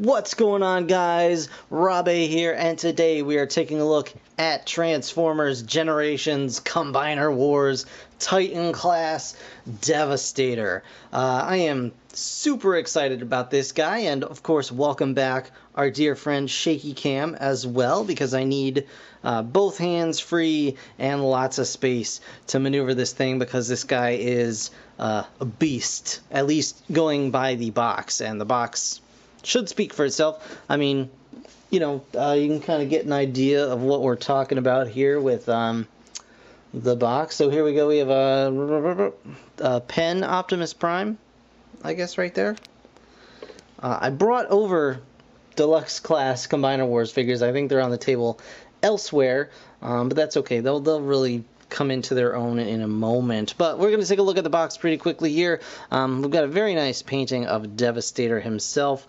What's going on, guys? Robbie here, and today we are taking a look at Transformers Generations Combiner Wars Titan Class Devastator. I am super excited about this guy, and of course welcome back our dear friend Shaky Cam as well, because I need both hands free and lots of space to maneuver this thing, because this guy is a beast, at least going by the box, and the box should speak for itself. I mean, you know, you can kind of get an idea of what we're talking about here with the box. So here we go. We have a Pen Optimus Prime, I guess, right there. I brought over Deluxe Class Combiner Wars figures. I think they're on the table elsewhere, but that's okay. They'll really come into their own in a moment. But we're going to take a look at the box pretty quickly here. We've got a very nice painting of Devastator himself.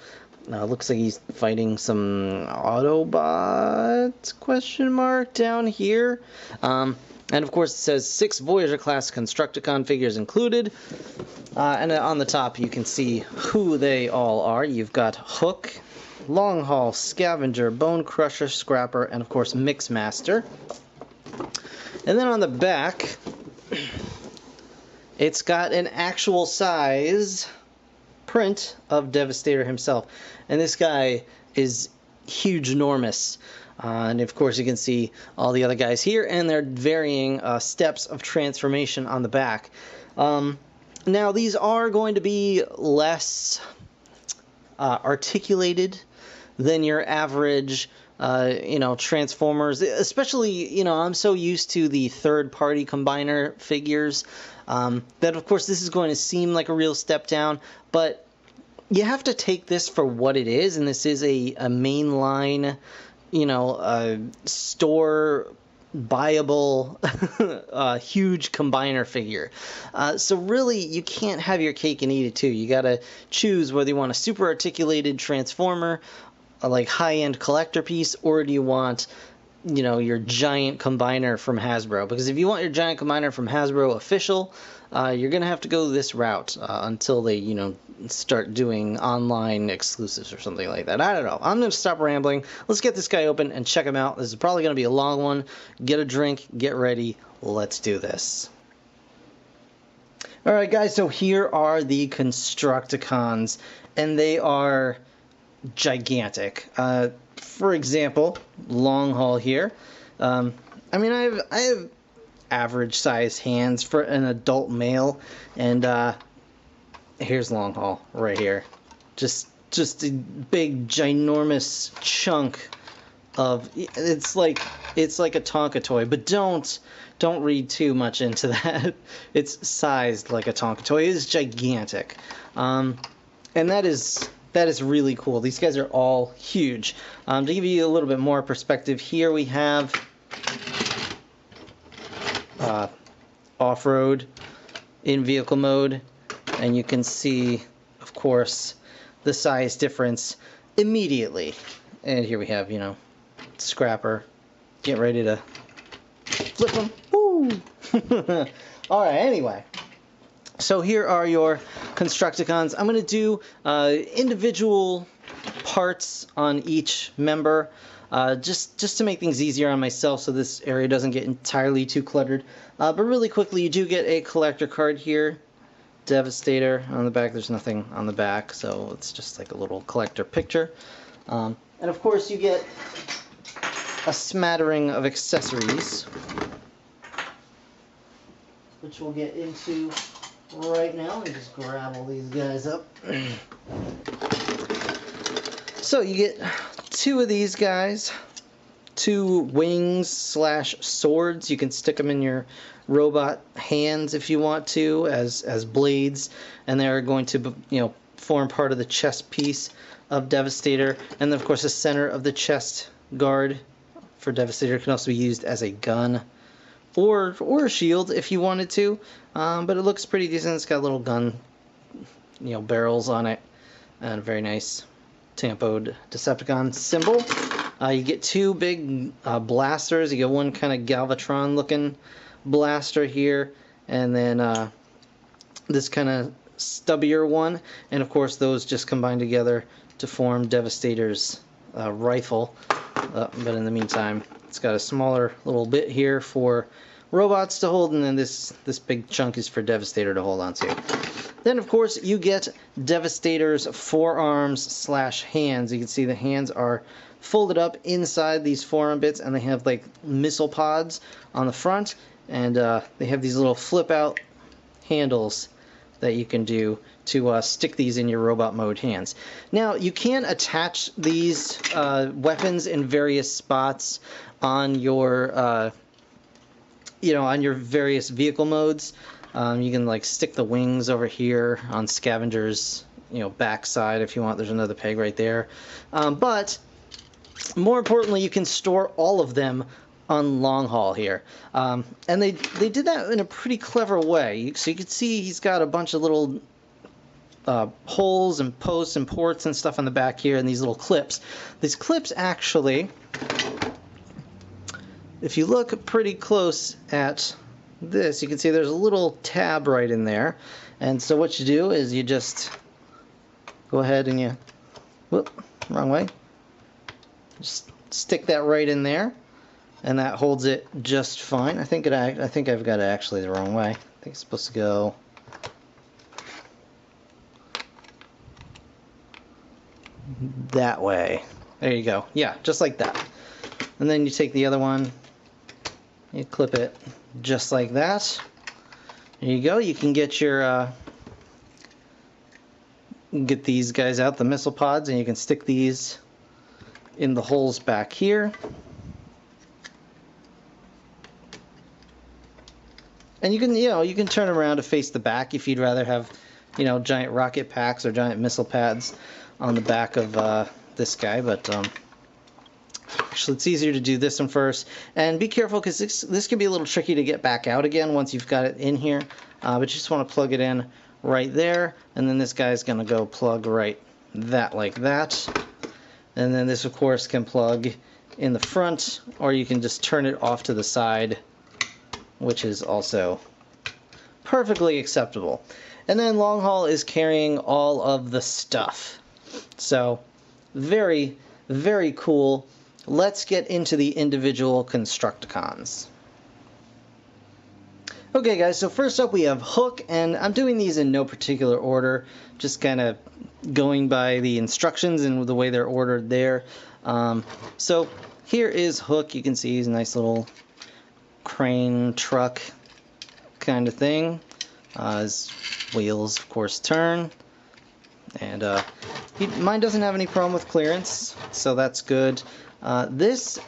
Looks like he's fighting some Autobots, question mark, down here. And of course it says 6 Voyager class Constructicon figures included. And on the top you can see who they all are. You've got Hook, Long Haul, Scavenger, Bone Crusher, Scrapper, and of course Mixmaster. And then on the back, it's got an actual size print of Devastator himself. And this guy is huge, enormous. And of course you can see all the other guys here and their varying steps of transformation on the back. Now these are going to be less articulated than your average you know, Transformers, especially, you know, I'm so used to the third-party combiner figures that of course this is going to seem like a real step down, but you have to take this for what it is, and this is a mainline, you know, store buyable huge combiner figure. So really you can't have your cake and eat it too. You gotta choose whether you want a super articulated Transformer, like high-end collector piece, or do you want, you know, your giant combiner from Hasbro? Because if you want your giant combiner from Hasbro official, you're gonna have to go this route until they, you know, start doing online exclusives or something like that. I don't know. I'm gonna stop rambling. Let's get this guy open and check him out. This is probably gonna be a long one. Get a drink, get ready, let's do this. Alright guys, so here are the Constructicons, and they are gigantic. For example, Long Haul here. I mean, I have average size hands for an adult male, and here's Long Haul right here. Just a big, ginormous chunk of, it's like a Tonka toy, but don't read too much into that. It's sized like a Tonka toy. It is gigantic, and that is really cool. These guys are all huge. To give you a little bit more perspective, here we have off-road in vehicle mode, and you can see, of course, the size difference immediately. And here we have, you know, Scrapper. Get ready to flip them. Woo! Alright, anyway. So here are your Constructicons. I'm going to do individual parts on each member, just to make things easier on myself, so this area doesn't get entirely too cluttered. But really quickly, you do get a collector card here. Devastator. On the back, there's nothing on the back, so it's just like a little collector picture. And of course, you get a smattering of accessories, which we'll get into right now. Let me just grab all these guys up. So you get 2 of these guys, 2 wings / swords. You can stick them in your robot hands if you want to, as blades, and they're going to, you know, form part of the chest piece of Devastator. And then of course the center of the chest guard for Devastator can also be used as a gun or a shield if you wanted to, but it looks pretty decent. It's got little gun, you know, barrels on it, and a very nice tampoed Decepticon symbol. You get 2 big blasters. You get one kind of Galvatron looking blaster here, and then this kind of stubbier one, and of course those just combine together to form Devastator's rifle. But in the meantime, it's got a smaller little bit here for robots to hold, and then this big chunk is for Devastator to hold onto. Then, of course, you get Devastator's forearms / hands. You can see the hands are folded up inside these forearm bits, and they have like missile pods on the front, and they have these little flip-out handles that you can do to stick these in your robot mode hands. Now, you can attach these weapons in various spots on your on your various vehicle modes. You can like stick the wings over here on Scavenger's backside if you want. There's another peg right there. But more importantly, you can store all of them on long haul here. And they did that in a pretty clever way. So you can see he's got a bunch of little holes and posts and ports and stuff on the back here, and these little clips. These clips actually, if you look pretty close at this, you can see there's a little tab right in there. And so what you do is you just go ahead and you, whoop, wrong way. Just stick that right in there, and that holds it just fine. I think I've got it actually the wrong way. I think it's supposed to go that way. There you go. Yeah, just like that. And then you take the other one, you clip it just like that. There you go. You can get your get these guys out, the missile pods, and you can stick these in the holes back here. And you can turn around to face the back if you'd rather have giant rocket packs or giant missile pads on the back of this guy, but actually it's easier to do this one first. And be careful, because this can be a little tricky to get back out again once you've got it in here. But you just want to plug it in right there, and then this guy's going to go plug right like that. And then this, of course, can plug in the front, or you can just turn it off to the side, which is also perfectly acceptable. And then long haul is carrying all of the stuff. So very, very cool. Let's get into the individual Constructicons. Okay guys, so first up we have Hook, and I'm doing these in no particular order, just kind of going by the instructions and the way they're ordered there. So here is Hook. You can see he's a nice little crane truck kind of thing. His wheels, of course, turn. And mine doesn't have any problem with clearance, so that's good. This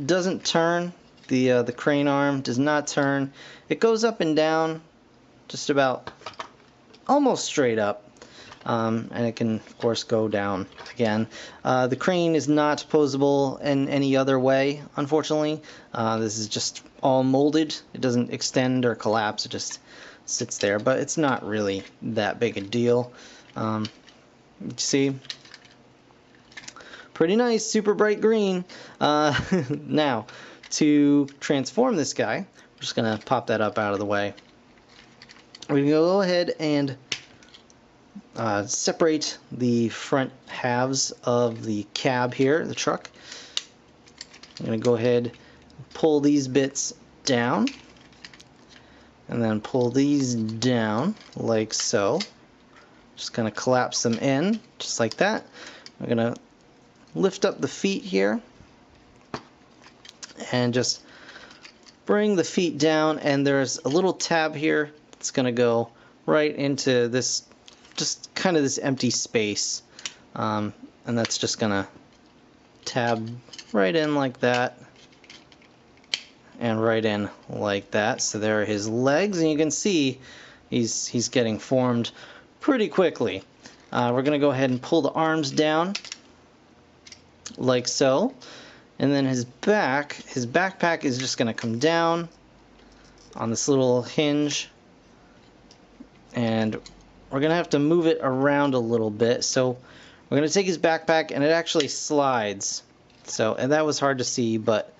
doesn't turn. The crane arm does not turn. It goes up and down, just about almost straight up. And it can, of course, go down again. The crane is not posable in any other way, unfortunately. This is just all molded. It doesn't extend or collapse. It just sits there, but it's not really that big a deal. You see? Pretty nice, super bright green. Now, to transform this guy, we're just going to pop that up out of the way. We're going to go ahead and separate the front halves of the cab here, the truck. I'm going to go ahead and pull these bits down, and then pull these down like so. Just going to collapse them in, just like that. We're going to lift up the feet here, and just bring the feet down, and there's a little tab here that's going to go right into this, just kind of this empty space, and that's just going to tab right in like that, and right in like that. So there are his legs, and you can see he's getting formed pretty quickly. We're going to go ahead and pull the arms down like so, and then his backpack is just going to come down on this little hinge, and we're going to have to move it around a little bit. So we're going to take his backpack, and it actually slides. So, and that was hard to see, but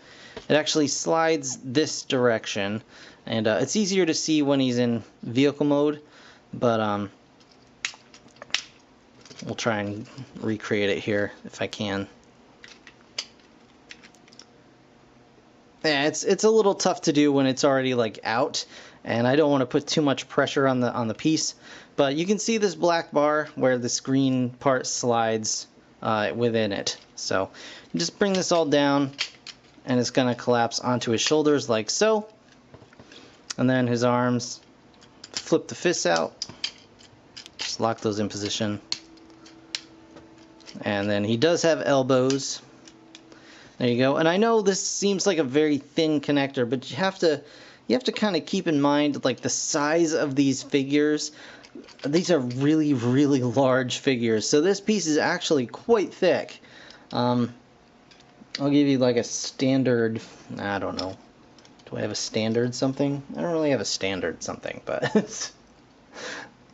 it actually slides this direction, and it's easier to see when he's in vehicle mode, but We'll try and recreate it here if I can. Yeah, it's a little tough to do when it's already like out, and I don't want to put too much pressure on the piece. But you can see this black bar where the screen part slides within it. So just bring this all down, and it's going to collapse onto his shoulders like so. And then his arms, flip the fists out, just lock those in position. And then he does have elbows. There you go. And I know this seems like a very thin connector, but you have to kind of keep in mind like the size of these figures. These are really, really large figures. So this piece is actually quite thick. I'll give you like a standard, I don't know. Do I have a standard something? I don't really have a standard something, but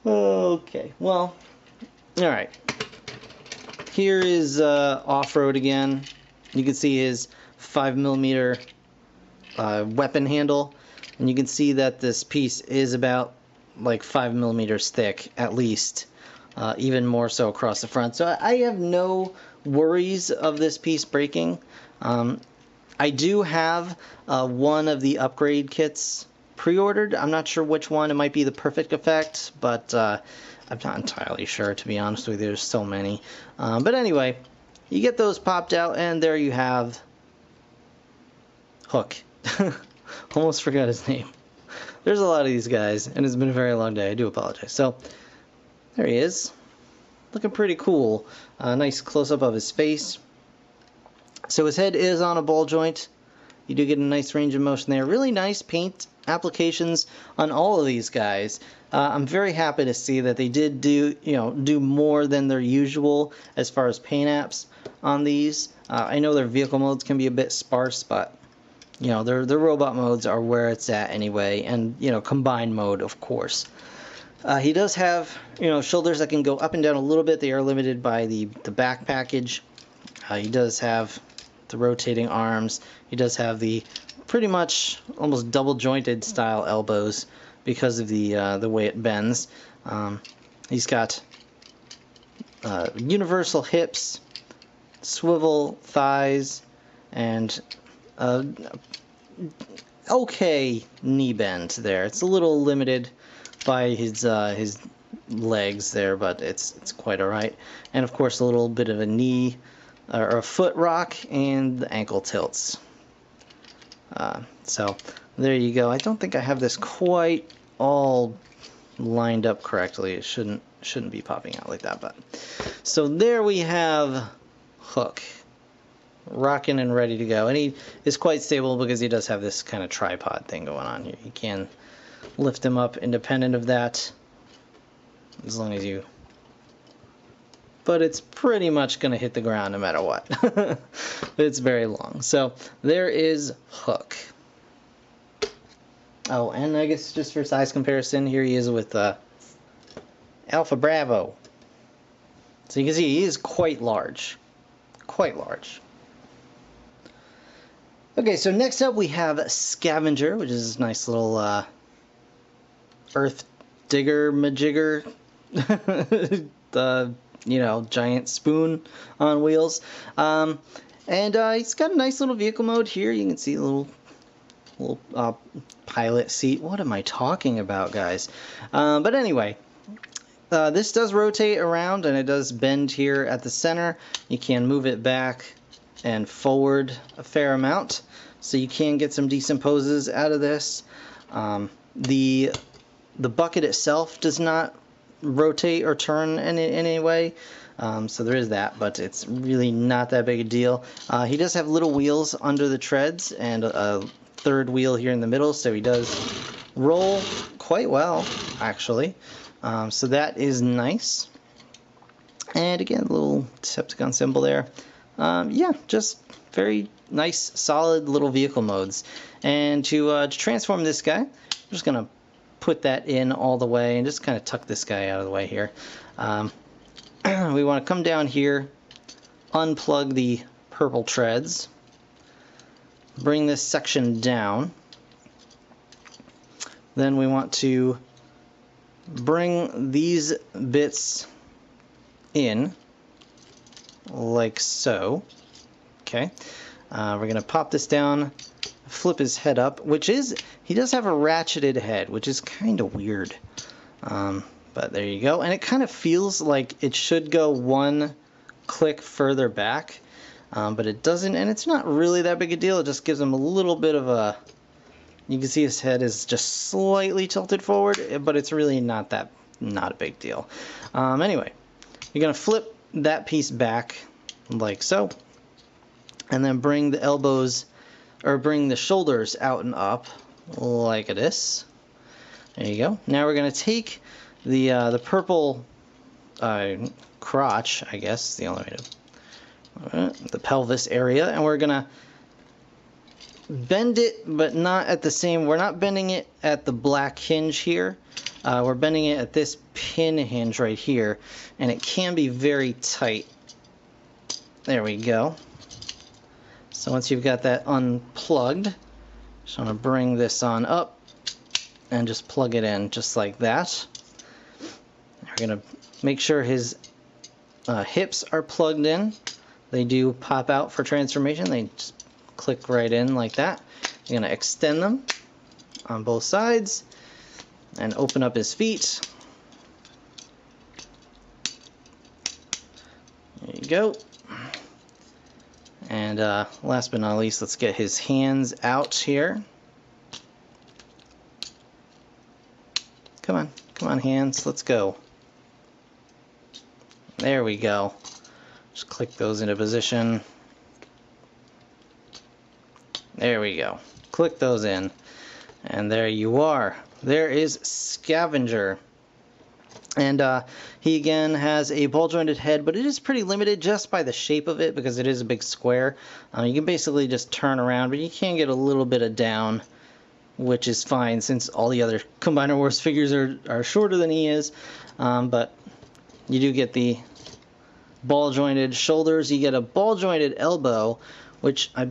okay. Well, all right. Here is off-road again. You can see his 5mm weapon handle, and you can see that this piece is about like 5mm thick at least, even more so across the front. So I have no worries of this piece breaking. I do have one of the upgrade kits pre-ordered. I'm not sure which one. It might be the Perfect Effect, but I'm not entirely sure, to be honest with you. There's so many. But anyway, you get those popped out, and there you have Hook. Almost forgot his name. There's a lot of these guys, and it's been a very long day. I do apologize. So, there he is. Looking pretty cool. Nice close-up of his face. So his head is on a ball joint. You do get a nice range of motion there. Really nice paint applications on all of these guys. I'm very happy to see that they did do more than their usual as far as paint apps on these. I know their vehicle modes can be a bit sparse, but their robot modes are where it's at anyway, and combined mode, of course. He does have shoulders that can go up and down a little bit. They are limited by the back package. He does have the rotating arms. He does have the pretty much almost double jointed style elbows because of the way it bends. He's got universal hips, swivel thighs, and okay knee bend there. It's a little limited by his legs there, but it's quite alright. And of course a little bit of a knee or a foot rock and the ankle tilts. So there you go. I don't think I have this quite all lined up correctly. It shouldn't be popping out like that, but so there we have Hook, rocking and ready to go. And he is quite stable because he does have this kind of tripod thing going on here. You can lift him up independent of that as long as you, but it's pretty much going to hit the ground no matter what. It's very long. So there is Hook. Oh, and I guess just for size comparison, here he is with Alpha Bravo. So you can see he is quite large. Quite large. Okay, so next up we have Scavenger, which is this nice little earth digger majigger. The giant spoon on wheels. And he's got a nice little vehicle mode here. You can see a little pilot seat. What am I talking about, guys? But anyway, this does rotate around and it does bend here at the center. You can move it back and forward a fair amount, so you can get some decent poses out of this. The bucket itself does not rotate or turn in any way, so there is that, but it's really not that big a deal. He does have little wheels under the treads and a third wheel here in the middle, so he does roll quite well, actually. So that is nice. And again, a little Decepticon symbol there. Yeah, just very nice, solid little vehicle modes. And to transform this guy, I'm just going to put that in all the way and just kind of tuck this guy out of the way here. We want to come down here, unplug the purple treads, bring this section down. Then we want to bring these bits in like so. Okay, we're going to pop this down, flip his head up, which is, he does have a ratcheted head, which is kind of weird. But there you go. And it kind of feels like it should go one click further back, but it doesn't, and it's not really that big a deal. It just gives him a little bit of a, you can see his head is just slightly tilted forward, but it's really not a big deal. Anyway, you're going to flip that piece back like so, and then bring the elbows, or bring the shoulders out and up like this. There you go. Now we're going to take the purple crotch, I guess is the only way to, the pelvis area, and we're going to bend it, but not at the same, we're not bending it at the black hinge here. We're bending it at this pin hinge right here, and it can be very tight. There we go. So once you've got that unplugged, just want to bring this on up and just plug it in just like that. We're going to make sure his hips are plugged in. They do pop out for transformation. They just click right in like that. You're going to extend them on both sides and open up his feet. There you go. And last but not least, let's get his hands out here. Come on hands, let's go. There we go. Just click those into position. There we go. Click those in. And there you are. There is Scavenger. And he again has a ball jointed head, but it is pretty limited just by the shape of it because it is a big square. You can basically just turn around, but you can get a little bit of down, which is fine since all the other Combiner Wars figures are shorter than he is. But you do get the ball jointed shoulders. You get a ball jointed elbow, which I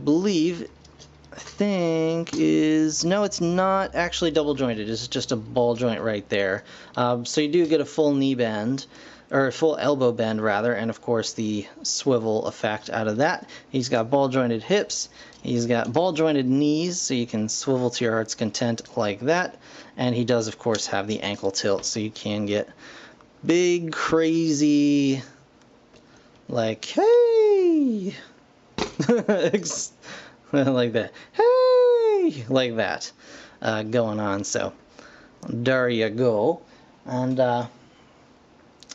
think is, no, it's not actually double jointed. It's just a ball joint right there. So you do get a full knee bend, or a full elbow bend rather, and of course the swivel effect out of that. He's got ball jointed hips. He's got ball jointed knees, so you can swivel to your heart's content like that. And he does of course have the ankle tilt, so you can get big crazy, like, hey, like that, hey, like that, going on. So there you go. And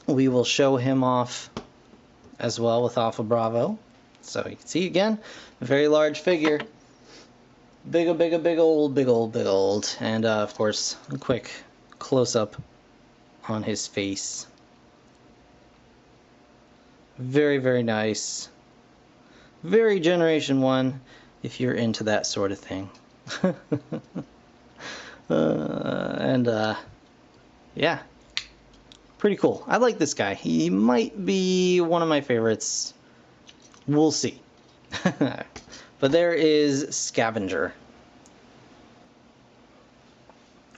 we will show him off as well with Alpha Bravo. So you can see again, a very large figure, big old, and of course a quick close-up on his face. Very nice, very Generation 1 if you're into that sort of thing. Yeah, pretty cool. I like this guy. He might be one of my favorites. We'll see. But there is Scavenger.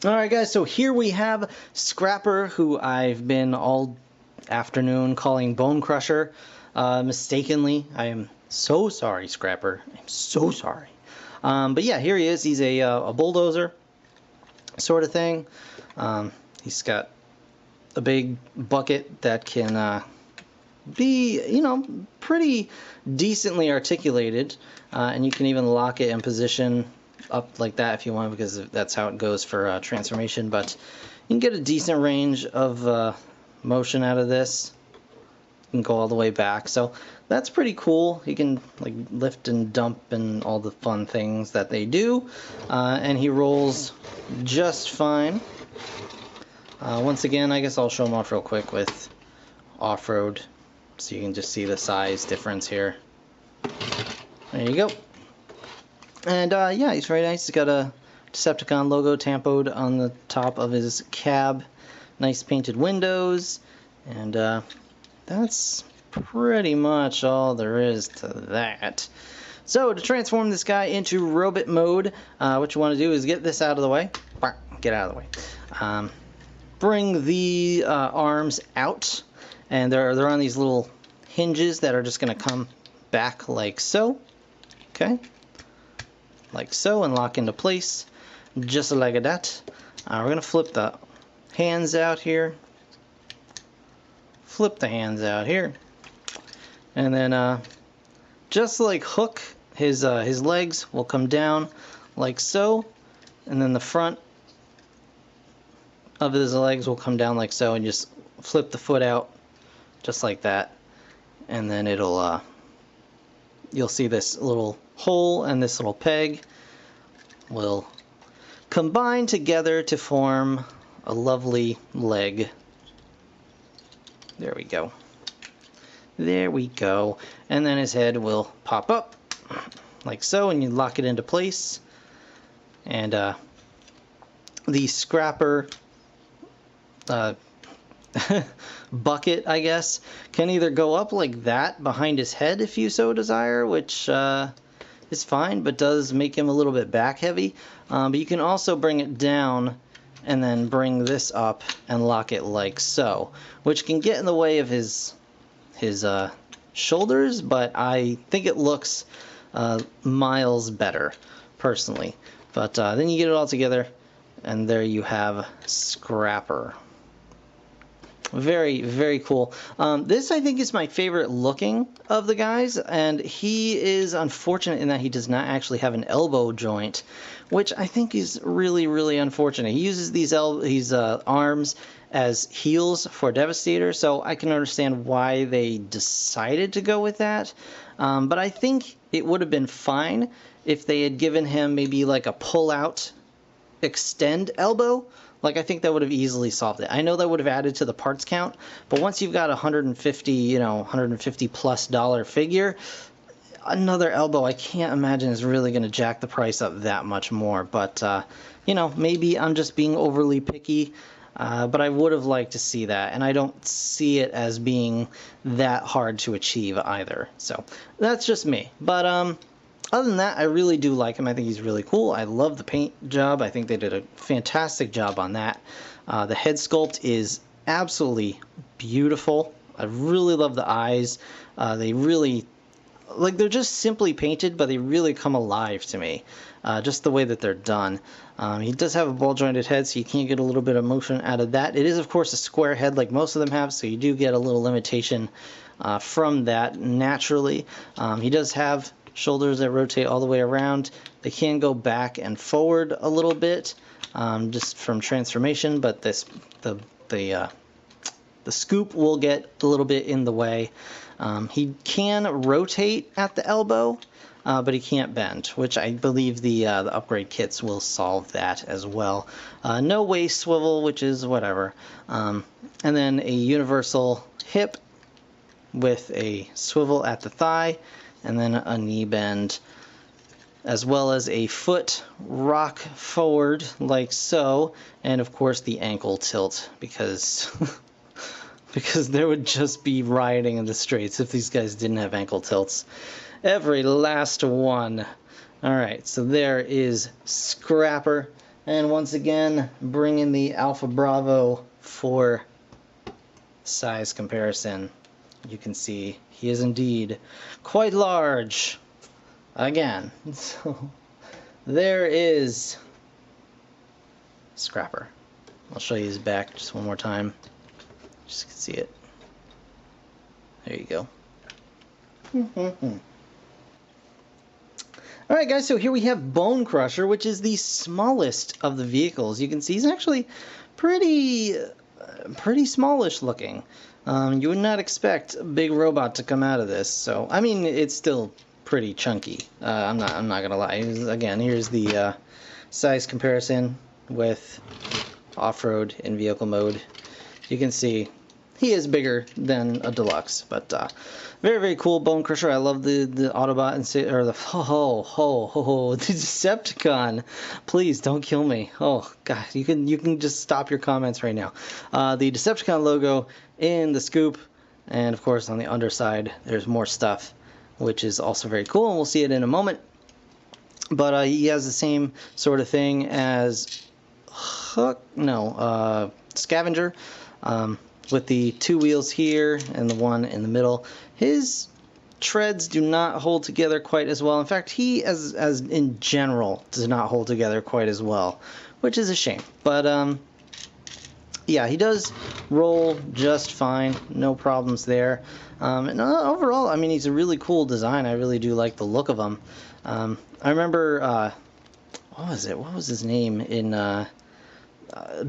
Alright guys, so here we have Scrapper, who I've been all afternoon calling Bone Crusher mistakenly. I am so sorry, Scrapper. I'm so sorry. But yeah, here he is. He's a bulldozer sort of thing. He's got a big bucket that can be, you know, pretty decently articulated, and you can even lock it in position up like that if you want, because that's how it goes for transformation. But you can get a decent range of motion out of this. You can go all the way back, so that's pretty cool. You can like lift and dump and all the fun things that they do, and he rolls just fine. Once again, I guess I'll show him off real quick with off-road, so you can just see the size difference here. There you go. And yeah, he's very nice. He's got a Decepticon logo tampoed on the top of his cab. Nice painted windows, and that's pretty much all there is to that. So to transform this guy into robot mode, what you want to do is get this out of the way. Get out of the way. Bring the arms out, and they're on these little hinges that are just going to come back like so. Okay, like so, and lock into place, just like that. We're going to flip the hands out here. Flip the hands out here, and then just like Hook, his legs will come down like so, and then the front of his legs will come down like so, and just flip the foot out just like that, and then it'll you'll see this little hole and this little peg will combine together to form a lovely leg. There we go. There we go. And then his head will pop up like so, and you lock it into place. And the scrapper bucket, I guess, can either go up like that behind his head if you so desire, which is fine, but does make him a little bit back heavy. But you can also bring it down and then bring this up and lock it like so, which can get in the way of his shoulders, but I think it looks miles better, personally. But then you get it all together, and there you have Scrapper. Very, very cool. This, I think, is my favorite looking of the guys, and he is unfortunate in that he does not actually have an elbow joint, which I think is really, really unfortunate. He uses these arms as heels for Devastator, so I can understand why they decided to go with that. But I think it would have been fine if they had given him maybe like a pull-out extend elbow. Like, I think that would have easily solved it. I know that would have added to the parts count, but once you've got a $150+ figure, another elbow, I can't imagine is really going to jack the price up that much more. But, maybe I'm just being overly picky, but I would have liked to see that, and I don't see it as being that hard to achieve either. So, that's just me. But, other than that, I really do like him. I think he's really cool. I love the paint job. I think they did a fantastic job on that. The head sculpt is absolutely beautiful. I really love the eyes. They really, like, they're just simply painted, but they really come alive to me. Just the way that they're done. He does have a ball-jointed head, so you can get a little bit of motion out of that. It is, of course, a square head like most of them have, so you do get a little limitation from that naturally. He does have shoulders that rotate all the way around. They can go back and forward a little bit, just from transformation, but the scoop will get a little bit in the way. He can rotate at the elbow, but he can't bend, which I believe the upgrade kits will solve that as well. No waist swivel, which is whatever. And then a universal hip with a swivel at the thigh, and then a knee bend, as well as a foot rock forward like so, and of course the ankle tilt, because because there would just be rioting in the streets if these guys didn't have ankle tilts. Every last one. Alright, so there is Scrapper, and once again bringing the Alpha Bravo for size comparison. You can see he is indeed quite large. Again. So there is Scrapper. I'll show you his back just one more time. Just so you can see it. There you go. Alright guys, so here we have Bone Crusher, which is the smallest of the vehicles. You can see he's actually pretty smallish looking. You would not expect a big robot to come out of this, so I mean it's still pretty chunky. I'm not gonna lie. Again, here's the size comparison with off-road and vehicle mode. You can see he is bigger than a deluxe, but very, very cool Bone Crusher. I love the Autobot and the the Decepticon. Please don't kill me. Oh God, you can just stop your comments right now. The Decepticon logo in the scoop, and of course on the underside there's more stuff, which is also very cool, and we'll see it in a moment. But he has the same sort of thing as Scavenger. with the 2 wheels here and the one in the middle. His treads do not hold together quite as well. In fact, he, as in general, does not hold together quite as well, which is a shame. But yeah, he does roll just fine, no problems there. And overall, I mean, he's a really cool design. I really do like the look of him. I remember, what was it? What was his name in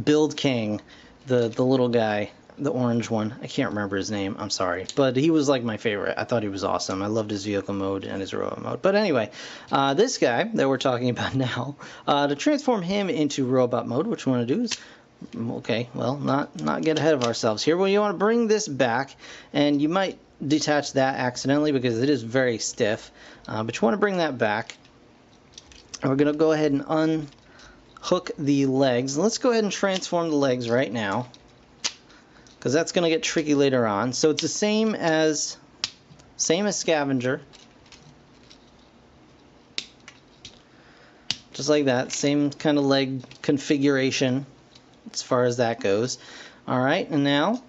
Build King? The little guy, the orange one. I can't remember his name. I'm sorry, but he was like my favorite. I thought he was awesome. I loved his vehicle mode and his robot mode. But anyway, this guy that we're talking about now, to transform him into robot mode, what you want to do is, okay, well, not get ahead of ourselves here. Well, you want to bring this back, and you might detach that accidentally because it is very stiff, but you want to bring that back. And we're going to go ahead and unhook the legs. Let's go ahead and transform the legs right now, because that's going to get tricky later on. So it's the same as Scavenger. Just like that, same kind of leg configuration as far as that goes. Alright, and now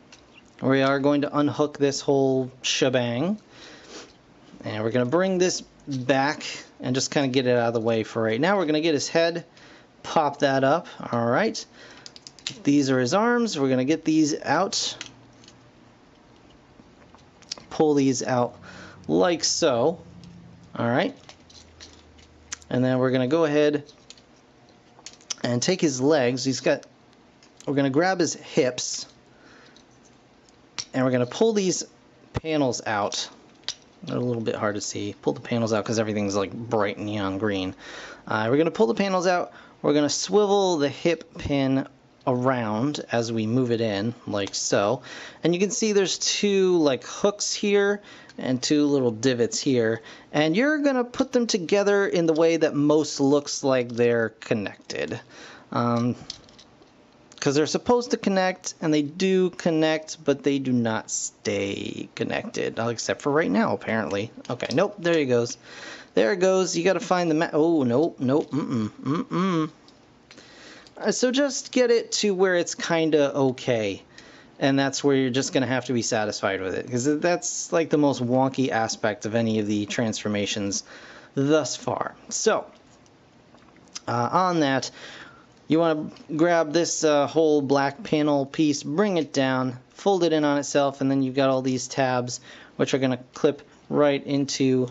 we are going to unhook this whole shebang. And we're going to bring this back and just kind of get it out of the way for right now. We're going to get his head, pop that up. Alright. These are his arms. We're going to get these out. Pull these out like so. Alright. And then we're going to go ahead and take his legs. We're going to grab his hips. And we're going to pull these panels out. They're a little bit hard to see. Pull the panels out because everything's like bright neon green. We're going to pull the panels out. We're going to swivel the hip pin around as we move it in, like so. And you can see there's 2 like hooks here and 2 little divots here. And you're going to put them together in the way that most looks like they're connected. Because they're supposed to connect, and they do connect, but they do not stay connected. Except for right now, apparently. Okay, nope, there he goes. There it goes. You got to find the oh, nope, so just get it to where it's kind of okay. And that's where you're just going to have to be satisfied with it. Because that's like the most wonky aspect of any of the transformations thus far. So, on that, you want to grab this whole black panel piece, bring it down, fold it in on itself, and then you've got all these tabs, which are going to clip right into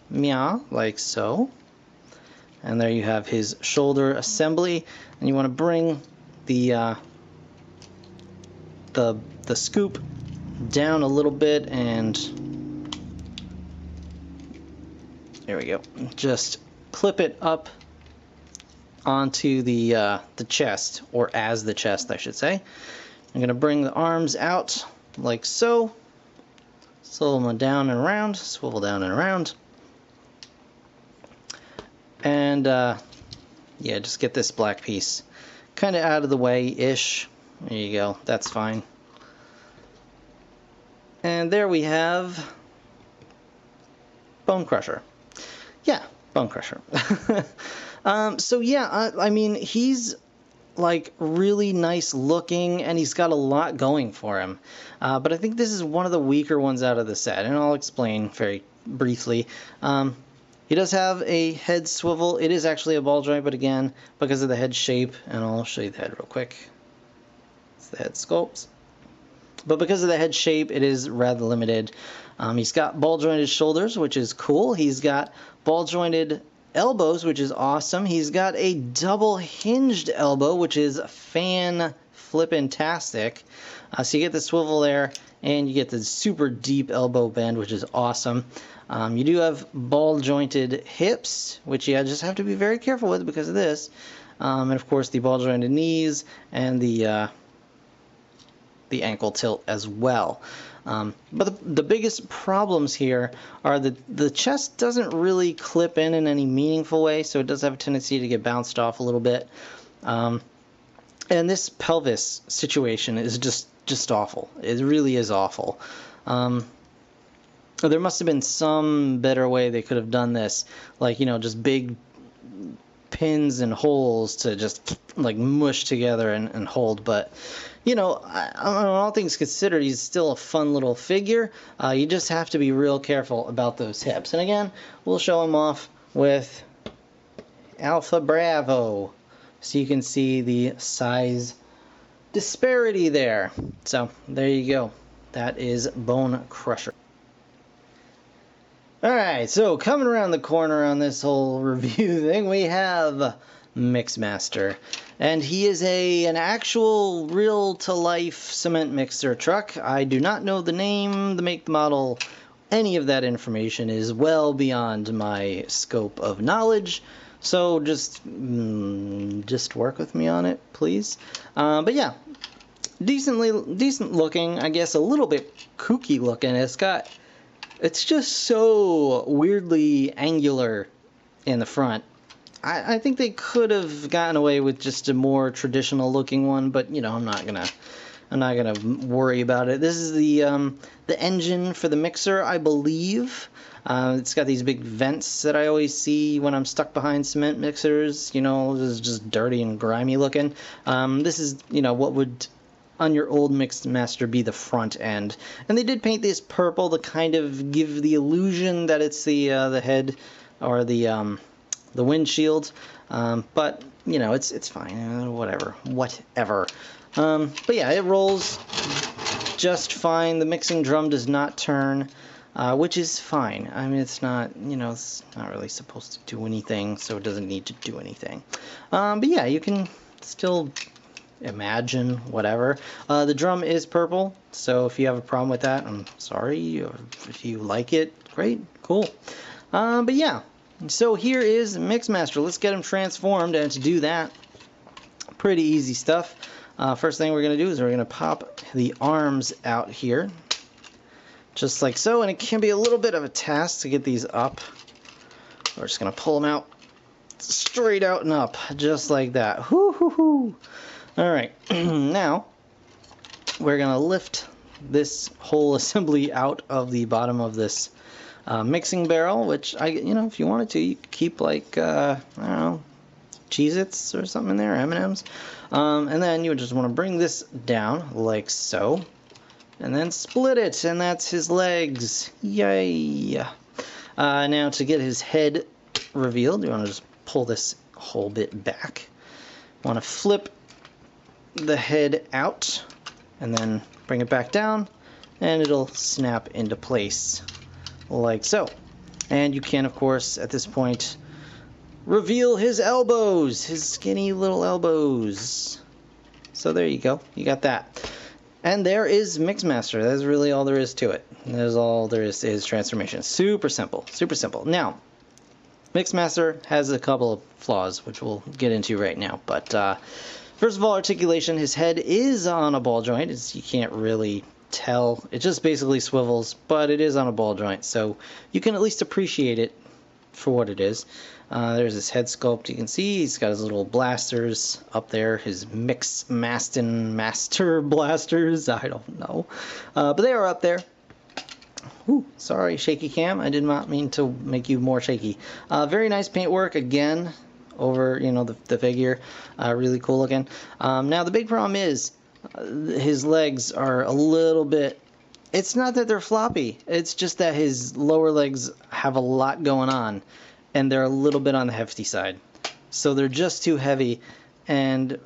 meow, like so. And there you have his shoulder assembly, and you want to bring the scoop down a little bit, and there we go. Just clip it up onto the chest, or as the chest, I should say. I'm going to bring the arms out like so. Swivel them down and around, swivel down and around. And yeah, just get this black piece kind of out of the way-ish. There you go, that's fine. And there we have Bone Crusher. Yeah, Bone Crusher. So yeah, I mean, he's like really nice looking, and he's got a lot going for him. But I think this is one of the weaker ones out of the set, and I'll explain very briefly. He does have a head swivel. It is actually a ball joint, but again, because of the head shape, and I'll show you the head real quick. It's the head sculpt. But because of the head shape, it is rather limited. He's got ball jointed shoulders, which is cool. He's got ball jointed elbows, which is awesome. He's got a double hinged elbow, which is fan-flippin-tastic. So you get the swivel there, and you get the super deep elbow bend, which is awesome. You do have ball jointed hips, which you just have to be very careful with because of this. And of course the ball jointed knees and the ankle tilt as well. But the biggest problems here are that the chest doesn't really clip in any meaningful way, so it does have a tendency to get bounced off a little bit. And this pelvis situation is just awful. It really is awful. There must have been some better way they could have done this, like, you know, just big pins and holes to just like mush together and hold. But you know, all things considered, he's still a fun little figure. You just have to be real careful about those hips. And again, we'll show him off with Alpha Bravo, so you can see the size disparity there. So there you go. That is Bone Crusher. Alright, so coming around the corner on this whole review thing, we have Mixmaster. And he is an actual real-to-life cement mixer truck. I do not know the name, the make, the model. Any of that information is well beyond my scope of knowledge. So just work with me on it, please. But yeah, decent looking, I guess a little bit kooky looking. It's just so weirdly angular in the front. I think they could have gotten away with just a more traditional looking one, but you know, I'm not gonna worry about it. This is the engine for the mixer, I believe. It's got these big vents that I always see when I'm stuck behind cement mixers. You know, this is just dirty and grimy looking. This is, you know, what would on your old Mixmaster be the front end, and they did paint this purple to kind of give the illusion that it's the head or the windshield, but you know, it's fine, whatever. But yeah, it rolls just fine. The mixing drum does not turn, which is fine. I mean, it's not, you know, it's not really supposed to do anything, so it doesn't need to do anything. But yeah, you can still imagine whatever. The drum is purple, so if you have a problem with that, I'm sorry. If you like it, great, cool. But yeah, so here is Mixmaster. Let's get him transformed, and to do that, pretty easy stuff. First thing we're going to do is we're going to pop the arms out here, just like so, and it can be a little bit of a task to get these up. We're just going to pull them out straight out and up, just like that. Whoo hoo hoo. Alright, now we're going to lift this whole assembly out of the bottom of this mixing barrel, which, you know, if you wanted to, you could keep like, I don't know, Cheez-Its or something in there, M&M's. And then you would just want to bring this down like so, and then split it, and that's his legs. Yay! Now to get his head revealed, you want to just pull this whole bit back. Want to flip the head out and then bring it back down, and it'll snap into place like so. And you can, of course, at this point reveal his elbows, his skinny little elbows. So there you go, you got that. And there is Mixmaster. That's really all there is to it. That's all there is to his transformation. Super simple, super simple. Now, Mixmaster has a couple of flaws, which we'll get into right now, but first of all, articulation. His head is on a ball joint. You can't really tell. It just basically swivels, but it is on a ball joint, so you can at least appreciate it for what it is. There's his head sculpt. You can see he's got his little blasters up there, his Mixmaster blasters. I don't know. But they are up there. Ooh, sorry, shaky cam. I did not mean to make you more shaky. Very nice paintwork again over, you know, the figure. Really cool looking. Now the big problem is his legs are a little bit, it's not that they're floppy, it's just that his lower legs have a lot going on, and they're a little bit on the hefty side. So they're just too heavy, and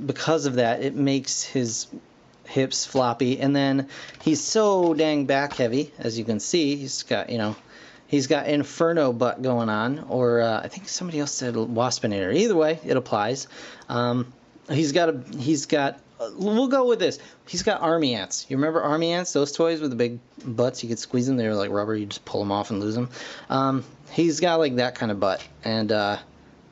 because of that, it makes his hips floppy, and then he's so dang back heavy, as you can see. He's got, you know, he's got Inferno butt going on, or I think somebody else said Waspinator. Either way, it applies. He's got we'll go with this. He's got army ants. You remember army ants? Those toys with the big butts, you could squeeze them. They were like rubber. You just pull them off and lose them. He's got like that kind of butt, and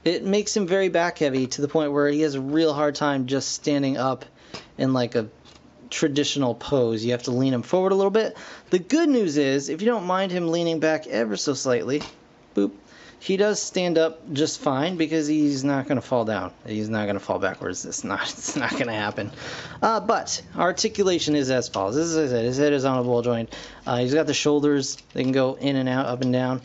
it makes him very back heavy to the point where he has a real hard time just standing up in like a traditional pose. You have to lean him forward a little bit. The good news is, if you don't mind him leaning back ever so slightly, boop, He does stand up just fine because he's not going to fall down. He's not going to fall backwards. It's not going to happen. But articulation is as follows. As I said, his head is on a ball joint. He's got the shoulders. They can go in and out, up and down.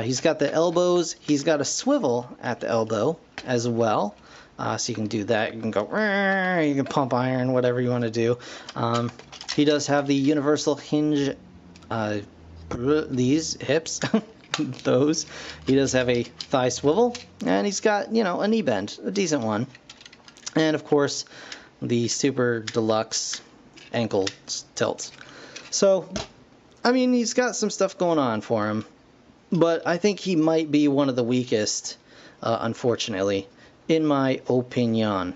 He's got the elbows. He's got a swivel at the elbow as well. So you can do that. You can go, you can pump iron, whatever you want to do. He does have the universal hinge, these hips, those. He does have a thigh swivel, and he's got, you know, a knee bend, a decent one. And of course, the super deluxe ankle tilts. So, I mean, he's got some stuff going on for him, but I think he might be one of the weakest, unfortunately, in my opinion.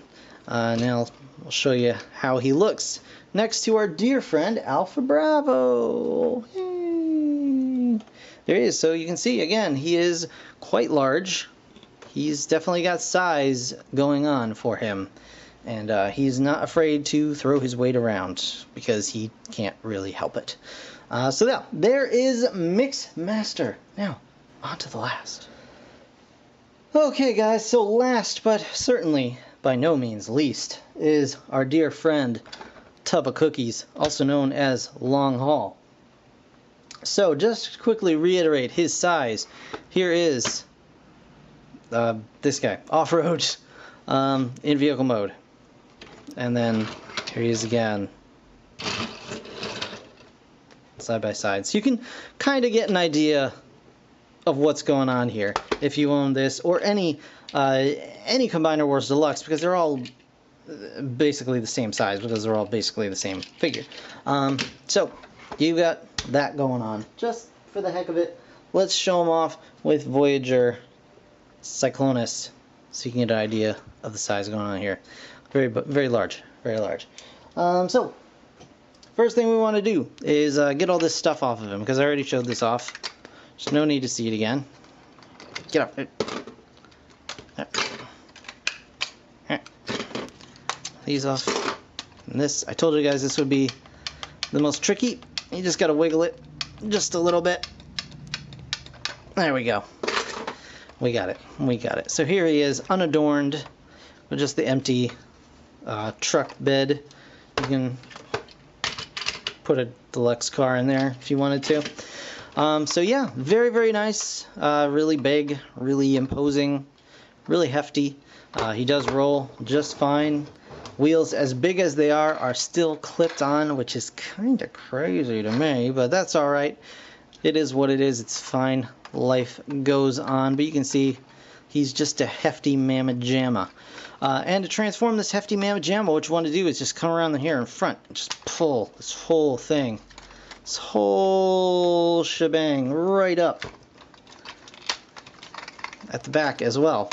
Now, I'll show you how he looks next to our dear friend Alpha Bravo. Hey. There he is. So you can see, again, he is quite large. He's definitely got size going on for him. And he's not afraid to throw his weight around because he can't really help it. So yeah, there is Mixmaster. Now, on to the last. Okay guys, so last but certainly by no means least is our dear friend Tub of Cookies, also known as Long Haul. So just to quickly reiterate his size, here is this guy, off-road, in vehicle mode. And then here he is again, side by side. So you can kind of get an idea of what's going on here if you own this or any Combiner Wars Deluxe, because they're all basically the same size, because they're all basically the same figure. So you got that going on. Just for the heck of it, let's show them off with Voyager Cyclonus so you can get an idea of the size going on here. Very large, very large. So first thing we want to do is get all this stuff off of him, because I already showed this off. There's no need to see it again. Get off it. These off. And this, I told you guys this would be the most tricky. You just gotta wiggle it just a little bit. There we go. We got it. We got it. So here he is, unadorned, with just the empty truck bed. You can put a deluxe car in there if you wanted to. So yeah, very nice, really big, really imposing, really hefty. He does roll just fine. Wheels, as big as they are still clipped on, which is kind of crazy to me, but that's alright. It is what it is. It's fine. Life goes on. But you can see he's just a hefty mamma jamma. And to transform this hefty mamma jamma, what you want to do is just come around here in front and just pull this whole thing, this whole shebang right up at the back as well.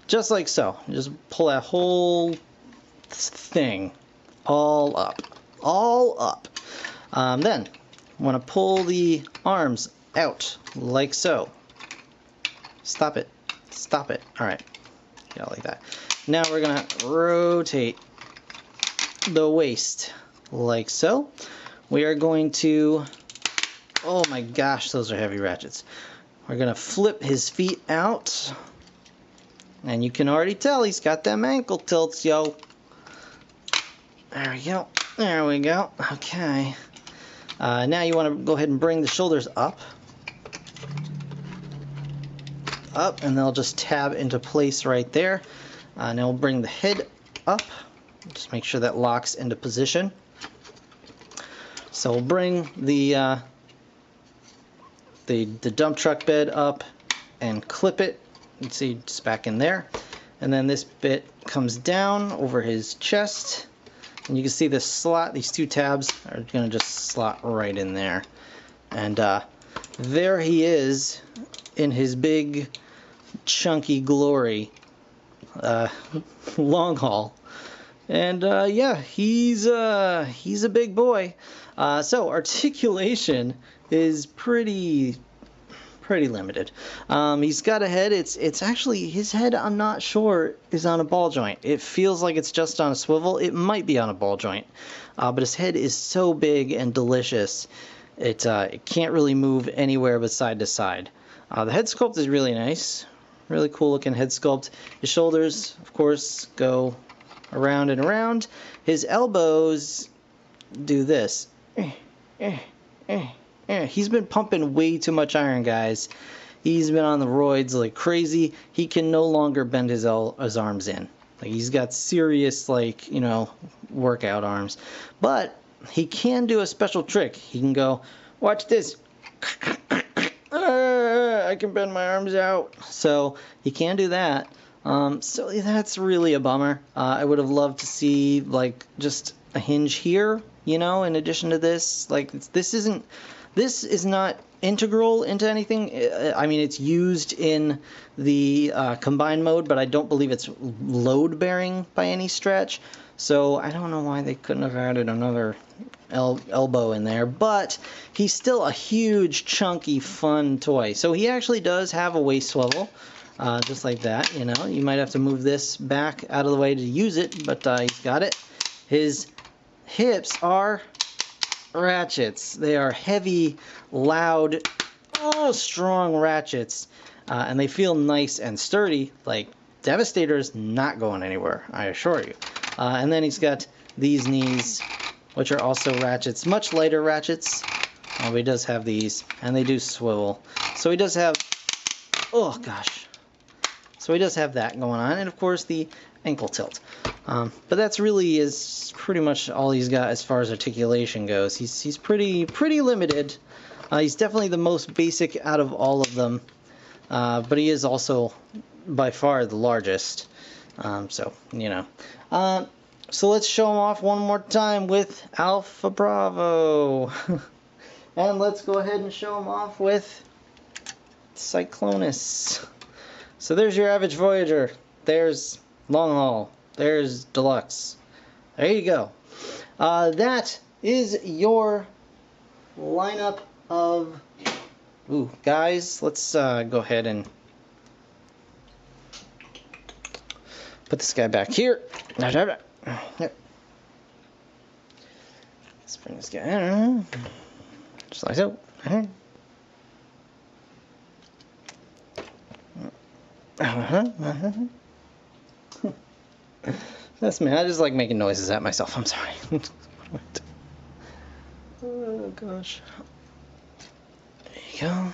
Just like so. Just pull that whole thing all up. All up. Then, want to pull the arms out like so. Stop it. Stop it. Alright. Yeah, like that. Now we're going to rotate the waist like so. We are going to... Oh my gosh, those are heavy ratchets. We're going to flip his feet out. And you can already tell he's got them ankle tilts, yo. There we go. There we go. Okay. Now you want to go ahead and bring the shoulders up. Up, and they'll just tab into place right there. Now we'll bring the head up. Just make sure that locks into position. So we'll bring the dump truck bed up and clip it. You can see it's back in there. And then this bit comes down over his chest. And you can see this slot, these two tabs are going to just slot right in there. And there he is in his big, chunky glory. Long haul. And yeah, he's a big boy. So articulation is pretty limited. He's got a head. It's actually, his head, I'm not sure, is on a ball joint. It feels like it's just on a swivel. It might be on a ball joint. But his head is so big and delicious, it can't really move anywhere but side to side. The head sculpt is really nice. Really cool looking head sculpt. His shoulders, of course, go around and around. His elbows do this. He's been pumping way too much iron, guys. He's been on the roids like crazy. He can no longer bend his arms in. Like, he's got serious, like, you know, workout arms. But he can do a special trick. He can go, watch this. I can bend my arms out. So he can do that. So that's really a bummer. I would have loved to see, like, just a hinge here, you know, in addition to this. Like, this is not integral into anything. I mean, it's used in the combined mode, but I don't believe it's load bearing by any stretch. So I don't know why they couldn't have added another elbow in there, but he's still a huge, chunky, fun toy. So he actually does have a waist swivel, just like that. You know, you might have to move this back out of the way to use it, but he's got it. His hips are ratchets. They are heavy, loud, strong ratchets, and they feel nice and sturdy. Like, Devastator's not going anywhere, I assure you. And then he's got these knees, which are also ratchets, much lighter ratchets. But he does have these, and they do swivel. So he does have, oh gosh. So he does have that going on, and of course the ankle tilt. But that's really is pretty much all he's got as far as articulation goes. He's pretty limited. He's definitely the most basic out of all of them, but he is also by far the largest. So, you know. So let's show him off one more time with Alpha Bravo. And let's go ahead and show him off with Cyclonus. So there's your average Voyager. There's Long Haul. There's Deluxe. There you go. That is your lineup of... Ooh, guys, let's go ahead and put this guy back here. Let's bring this guy in. Just like so. That's me. I just like making noises at myself. I'm sorry. Oh gosh. There you go.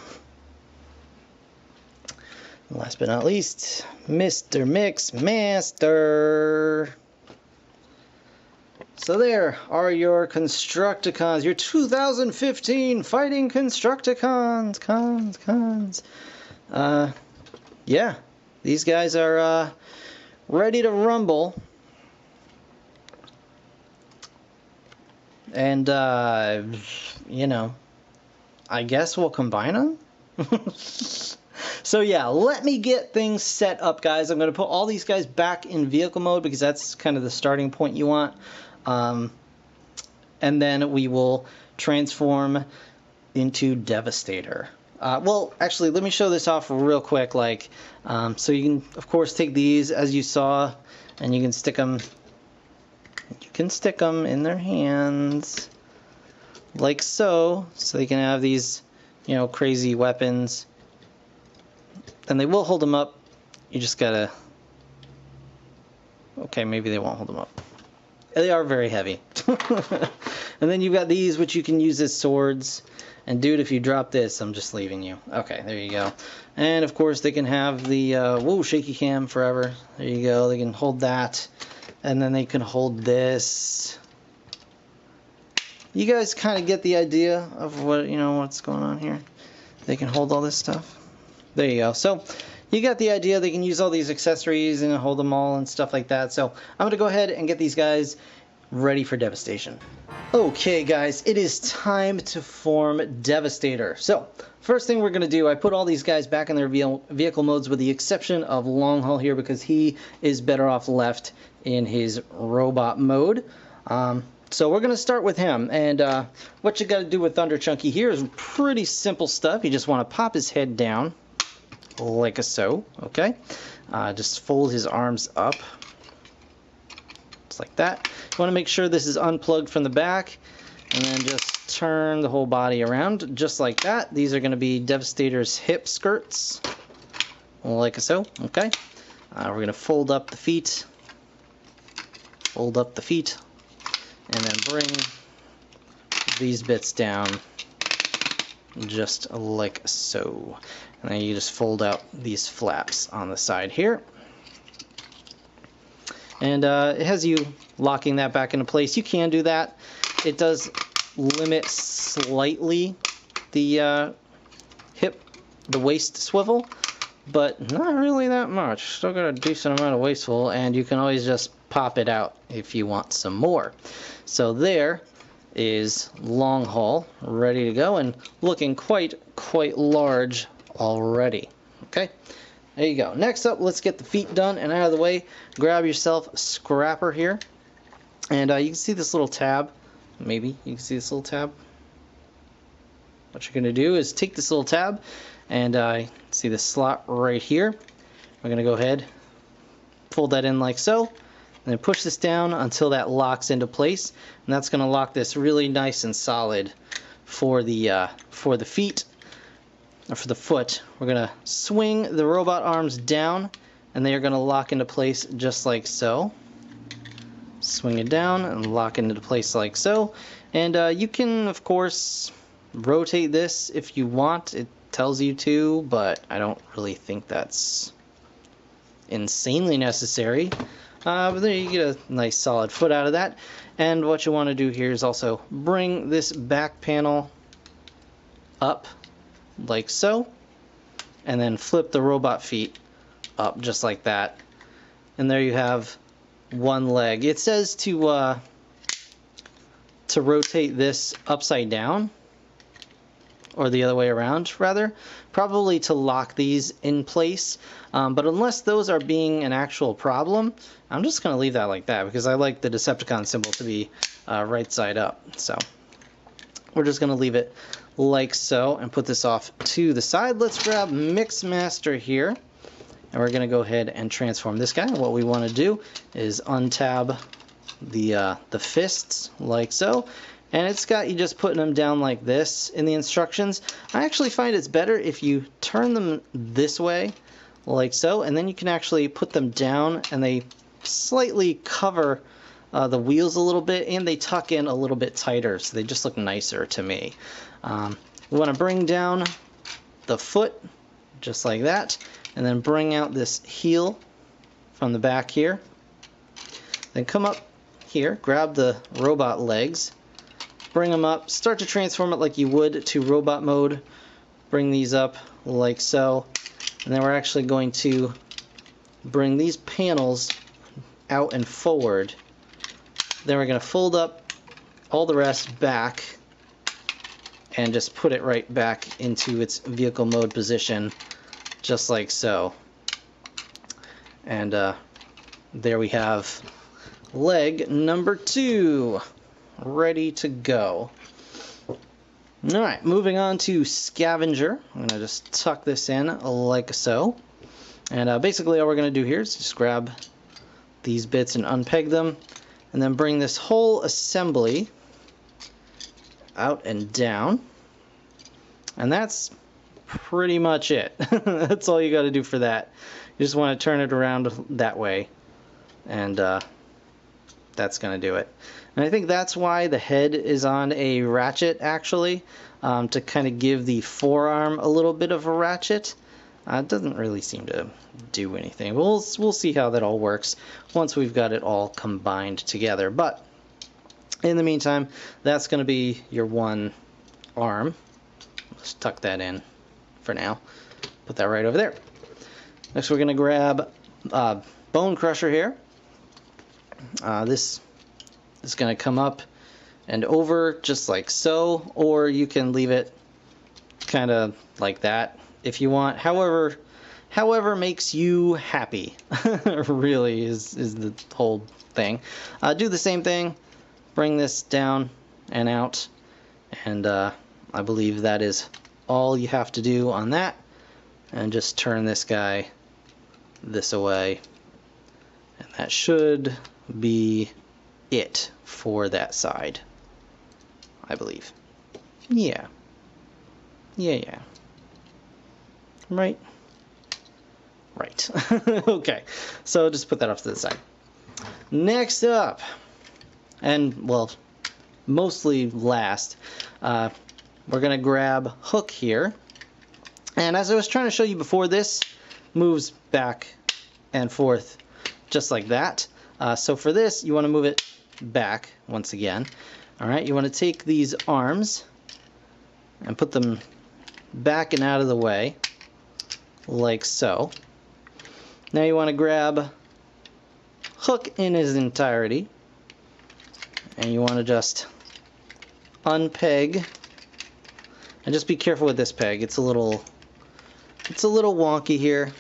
Last but not least, Mr. Mixmaster. So there are your Constructicons, your 2015 Fighting Constructicons. Cons. Yeah, these guys are ready to rumble. And, you know, I guess we'll combine them? So yeah, let me get things set up, guys. I'm going to put all these guys back in vehicle mode because that's kind of the starting point you want. And then we will transform into Devastator. Well, actually, let me show this off real quick. Like, so you can, of course, take these as you saw, and you can stick them. You can stick them in their hands, like so they can have these, you know, crazy weapons. And they will hold them up. You just gotta. Okay, maybe they won't hold them up. They are very heavy. And then you've got these, which you can use as swords. And dude, if you drop this, I'm just leaving you. Okay, there you go. And of course, they can have the whoa, shaky cam forever. There you go. They can hold that, and then they can hold this. You guys kind of get the idea of what, you know, what's going on here. They can hold all this stuff. There you go. So you got the idea. They can use all these accessories and hold them all and stuff like that. So I'm going to go ahead and get these guys ready for devastation. Okay, guys, it is time to form Devastator. So first thing we're going to do, I put all these guys back in their vehicle modes with the exception of Long Haul here because he is better off left in his robot mode. So we're going to start with him, and what you got to do with Thunder Chunky here is pretty simple stuff. You just want to pop his head down like so, okay? Just fold his arms up, just like that. You want to make sure this is unplugged from the back, and then just turn the whole body around just like that. These are going to be Devastator's hip skirts, like so. Okay. We're going to fold up the feet, and then bring these bits down just like so. And then you just fold out these flaps on the side here. And it has you locking that back into place. You can do that. It does limit slightly the waist swivel, but not really that much. Still got a decent amount of wasteful, and you can always just pop it out if you want some more. So there is long haul ready to go and looking quite large already. Okay. There you go. Next up, let's get the feet done and out of the way. Grab yourself a scrapper here. And you can see this little tab. Maybe you can see this little tab. What you're going to do is take this little tab and see the slot right here. We're going to go ahead, fold that in like so, and then push this down until that locks into place. And that's going to lock this really nice and solid for the feet. Or for the foot. We're going to swing the robot arms down, and they are going to lock into place just like so. Swing it down and lock into place like so. And you can, of course, rotate this if you want. It tells you to, but I don't really think that's insanely necessary. But there you get a nice solid foot out of that. And what you want to do here is also bring this back panel up like so, and then flip the robot feet up just like that, and there you have one leg. It says to rotate this upside down, or the other way around rather, probably to lock these in place, but unless those are being an actual problem, I'm just going to leave that like that because I like the Decepticon symbol to be right side up. So we're just going to leave it like so and put this off to the side. Let's grab Mixmaster here, and we're going to go ahead and transform this guy. What we want to do is untab the fists like so, and it's got you just putting them down like this in the instructions. I actually find it's better if you turn them this way like so, and then you can actually put them down and they slightly cover the wheels a little bit, and they tuck in a little bit tighter, so they just look nicer to me. We want to bring down the foot just like that, and then bring out this heel from the back here. Then come up here, grab the robot legs, bring them up, start to transform it like you would to robot mode. Bring these up like so, and then we're actually going to bring these panels out and forward. Then we're going to fold up all the rest back and just put it right back into its vehicle mode position just like so. And there we have leg number 2 ready to go. Alright, moving on to Scavenger. I'm going to just tuck this in like so. And basically all we're going to do here is just grab these bits and unpeg them, and then bring this whole assembly out and down. And that's pretty much it. That's all you got to do for that. You just want to turn it around that way, and that's going to do it. And I think that's why the head is on a ratchet, actually, to kind of give the forearm a little bit of a ratchet. It doesn't really seem to do anything. We'll see how that all works once we've got it all combined together. But in the meantime, that's going to be your one arm. Let's tuck that in for now. Put that right over there. Next we're going to grab Bone Crusher here. This is going to come up and over just like so, or you can leave it kind of like that if you want. However makes you happy, really is the whole thing. Do the same thing. Bring this down and out, and I believe that is all you have to do on that. And just turn this guy this away, and that should be it for that side, I believe. Yeah. Yeah. Right? Right. Okay. So just put that off to the side. Next up, and well, mostly last, we're going to grab Hook here. And as I was trying to show you before, this moves back and forth just like that. So for this, you want to move it back once again. Alright, you want to take these arms and put them back and out of the way, like so. Now you want to grab Hook in his entirety, and you want to just unpeg, and just be careful with this peg. It's a little wonky here.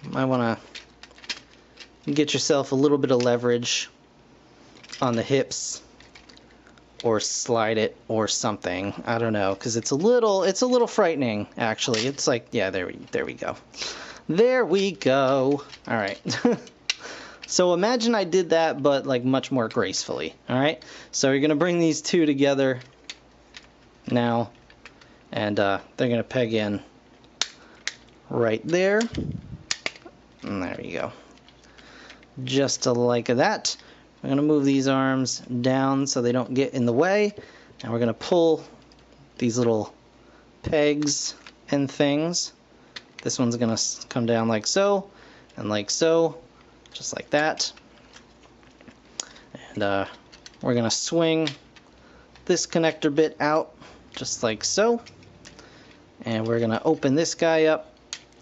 Might want to get yourself a little bit of leverage on the hips, or slide it or something. I don't know, because it's a little frightening actually. It's like, yeah, there we go. There we go. All right. So imagine I did that, but like much more gracefully. All right. So you're gonna bring these two together now, and they're gonna peg in right there. And there you go. Just like that. We're gonna move these arms down so they don't get in the way, and we're gonna pull these little pegs and things. This one's gonna come down like so, and like so, just like that. And we're gonna swing this connector bit out, just like so. And we're gonna open this guy up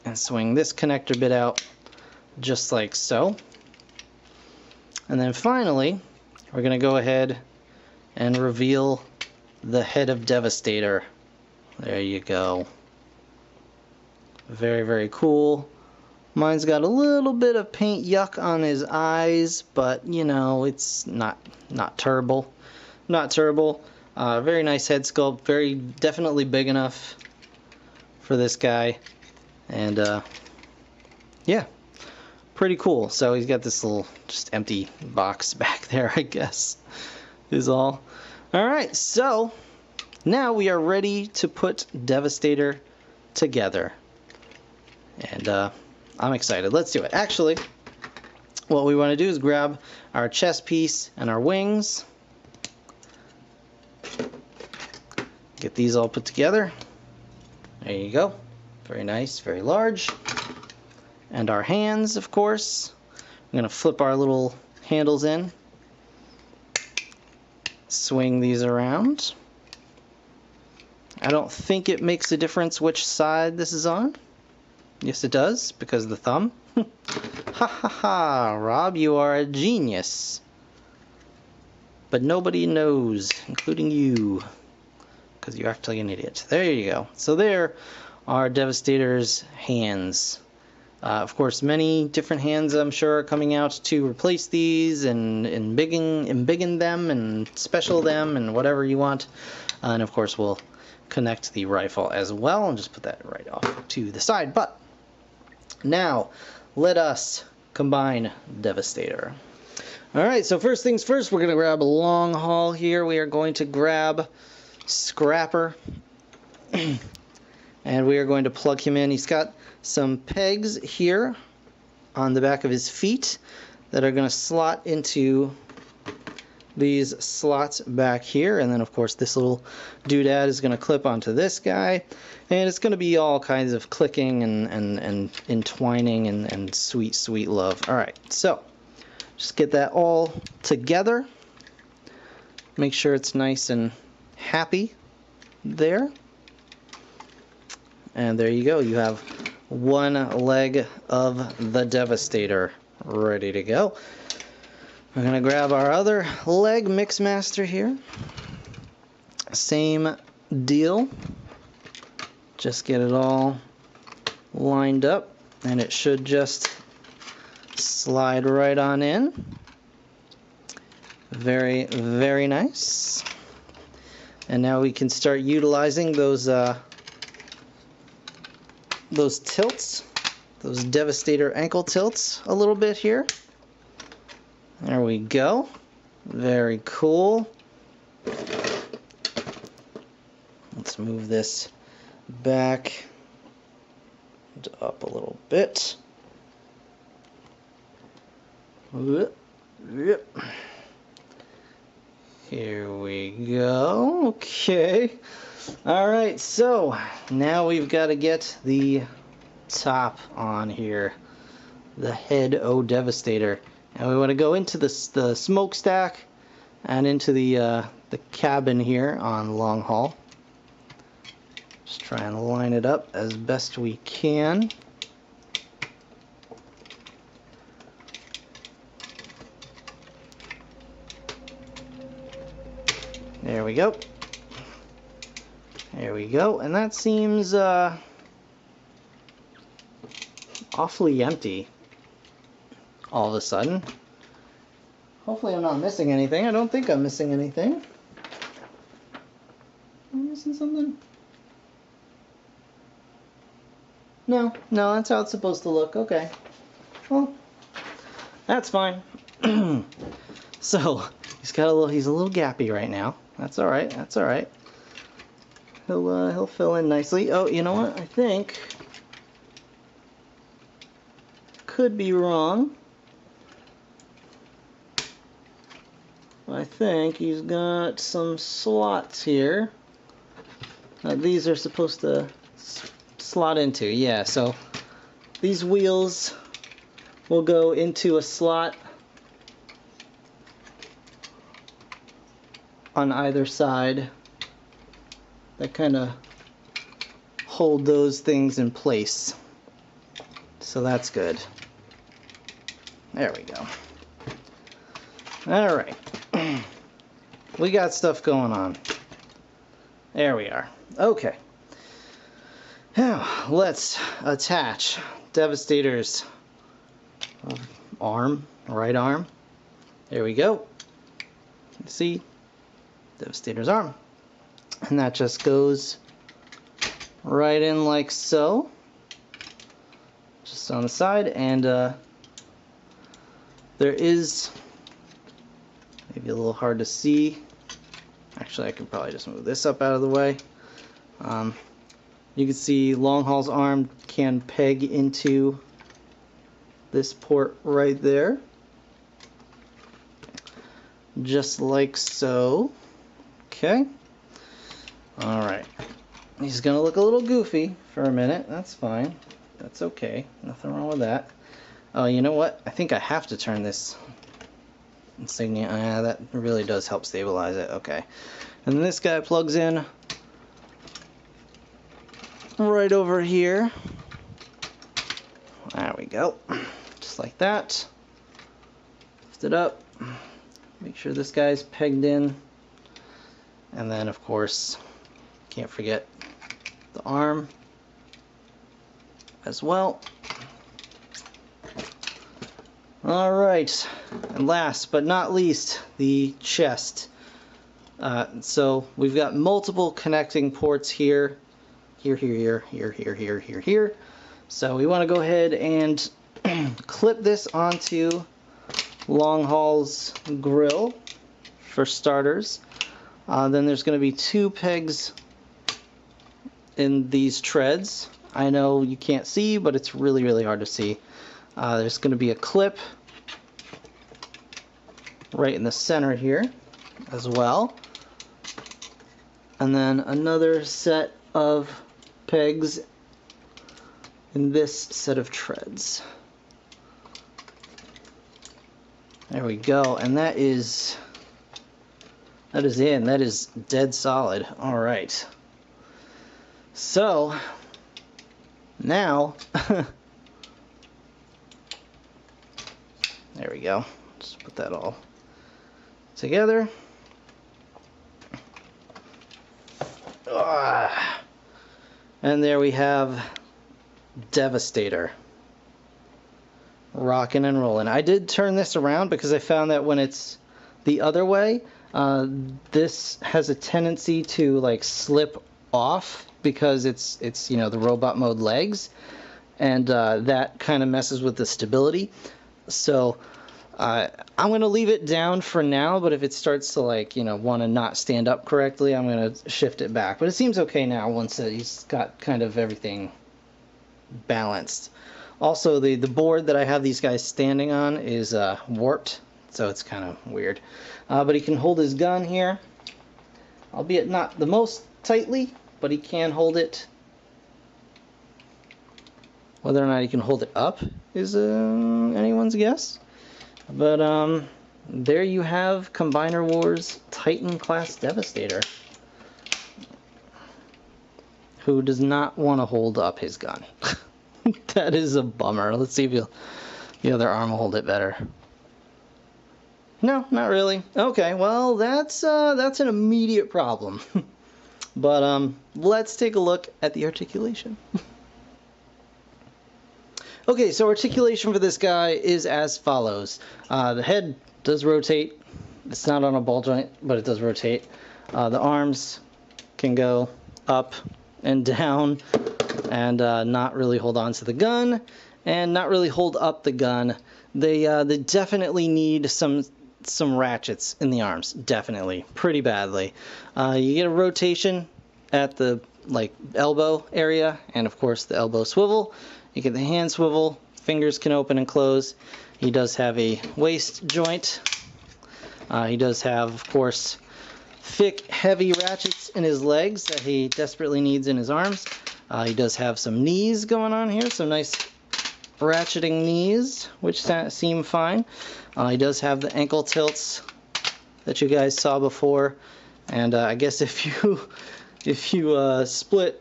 and swing this connector bit out, just like so. And then finally, we're gonna go ahead and reveal the head of Devastator. There you go. Very, very cool. Mine's got a little bit of paint yuck on his eyes, but you know, it's not terrible. Not terrible. Very nice head sculpt. Very definitely big enough for this guy. And yeah, pretty cool. So he's got this little just empty box back there, I guess, is all. Alright, so now we are ready to put Devastator together. And I'm excited. Let's do it. Actually, what we want to do is grab our chest piece and our wings. Get these all put together. There you go. Very nice, very large. And our hands, of course. I'm going to flip our little handles in. Swing these around. I don't think it makes a difference which side this is on. Yes, it does, because of the thumb. Ha ha ha, Rob, you are a genius. But nobody knows, including you, because you act like an idiot. There you go. So there are Devastator's hands. Of course, many different hands, I'm sure, are coming out to replace these and embiggen them and special them and whatever you want. And of course, we'll connect the rifle as well and just put that right off to the side. But now, let us combine Devastator. Alright, so first things first, we're going to grab a long haul here. We are going to grab Scrapper. And we are going to plug him in. He's got some pegs here on the back of his feet that are going to slot into these slots back here, and then of course this little doodad is going to clip onto this guy, and it's going to be all kinds of clicking and entwining and sweet love. Alright, so just get that all together, make sure it's nice and happy there, and there you go. You have one leg of the Devastator ready to go. We're going to grab our other leg, Mixmaster here. Same deal. Just get it all lined up, and it should just slide right on in. Very, very nice. And now we can start utilizing those tilts, those Devastator ankle tilts a little bit here. There we go. Very cool. Let's move this back and up a little bit. Here we go. Okay. Alright, so now we've got to get the top on here. The head O Devastator. And we want to go into the smokestack and into the cabin here on long haul. Just try and line it up as best we can. There we go. There we go. And that seems awfully empty all of a sudden. Hopefully I'm not missing anything. I don't think I'm missing anything. Am I missing something? No, that's how it's supposed to look. Okay. Well, that's fine. So, he's a little gappy right now. That's all right. That's all right. He'll fill in nicely. Oh, you know what? I think could be wrong. I think he's got some slots here. These are supposed to slot into. Yeah, so these wheels will go into a slot on either side that kind of hold those things in place. So that's good. There we go. Alright. We got stuff going on. There we are. Okay. Now, let's attach Devastator's arm, right arm. There we go. See? Devastator's arm. And that just goes right in like so. Just on the side. And there is maybe a little hard to see. Actually, I could probably just move this up out of the way. You can see long haul's arm can peg into this port right there. Just like so. Okay. Alright. He's going to look a little goofy for a minute. That's fine. That's okay. Nothing wrong with that. Oh, you know what? I think I have to turn this insignia. That really does help stabilize it. Okay. And then this guy plugs in right over here. There we go. Just like that. Lift it up. Make sure this guy's pegged in. And then, of course, can't forget the arm as well. Alright, and last but not least, the chest. So we've got multiple connecting ports here. Here. So we want to go ahead and clip this onto long haul's grill for starters. Then there's going to be 2 pegs in these treads. I know you can't see, but it's really hard to see. There's going to be a clip right in the center here as well. And then another set of pegs in this set of treads. There we go. And that is in. That is dead solid. All right. So now there we go. Just put that all together. And there we have Devastator. Rockin' and rolling. I did turn this around because I found that when it's the other way, this has a tendency to like slip off because it's you know, the robot mode legs, and that kind of messes with the stability. So I'm going to leave it down for now, but if it starts to, like, you know, want to not stand up correctly, I'm going to shift it back. But it seems okay now once he's got kind of everything balanced. Also, the board that I have these guys standing on is warped, so it's kind of weird. But he can hold his gun here, albeit not the most tightly, but he can hold it. Whether or not he can hold it up is anyone's guess. But there you have Combiner Wars Titan class Devastator, who does not want to hold up his gun. That is a bummer. Let's see if the other arm will hold it better. No, not really. Okay, well, that's an immediate problem. But let's take a look at the articulation. Okay, so articulation for this guy is as follows. The head does rotate. It's not on a ball joint, but it does rotate. The arms can go up and down and not really hold on to the gun and not really hold up the gun. They definitely need some ratchets in the arms, definitely, pretty badly. You get a rotation at the elbow area, and of course the elbow swivel. You get the hand swivel, fingers can open and close. He does have a waist joint. He does have, of course, thick, heavy ratchets in his legs that he desperately needs in his arms. He does have some knees going on here, some nice ratcheting knees, which seem fine. He does have the ankle tilts that you guys saw before, and I guess if you split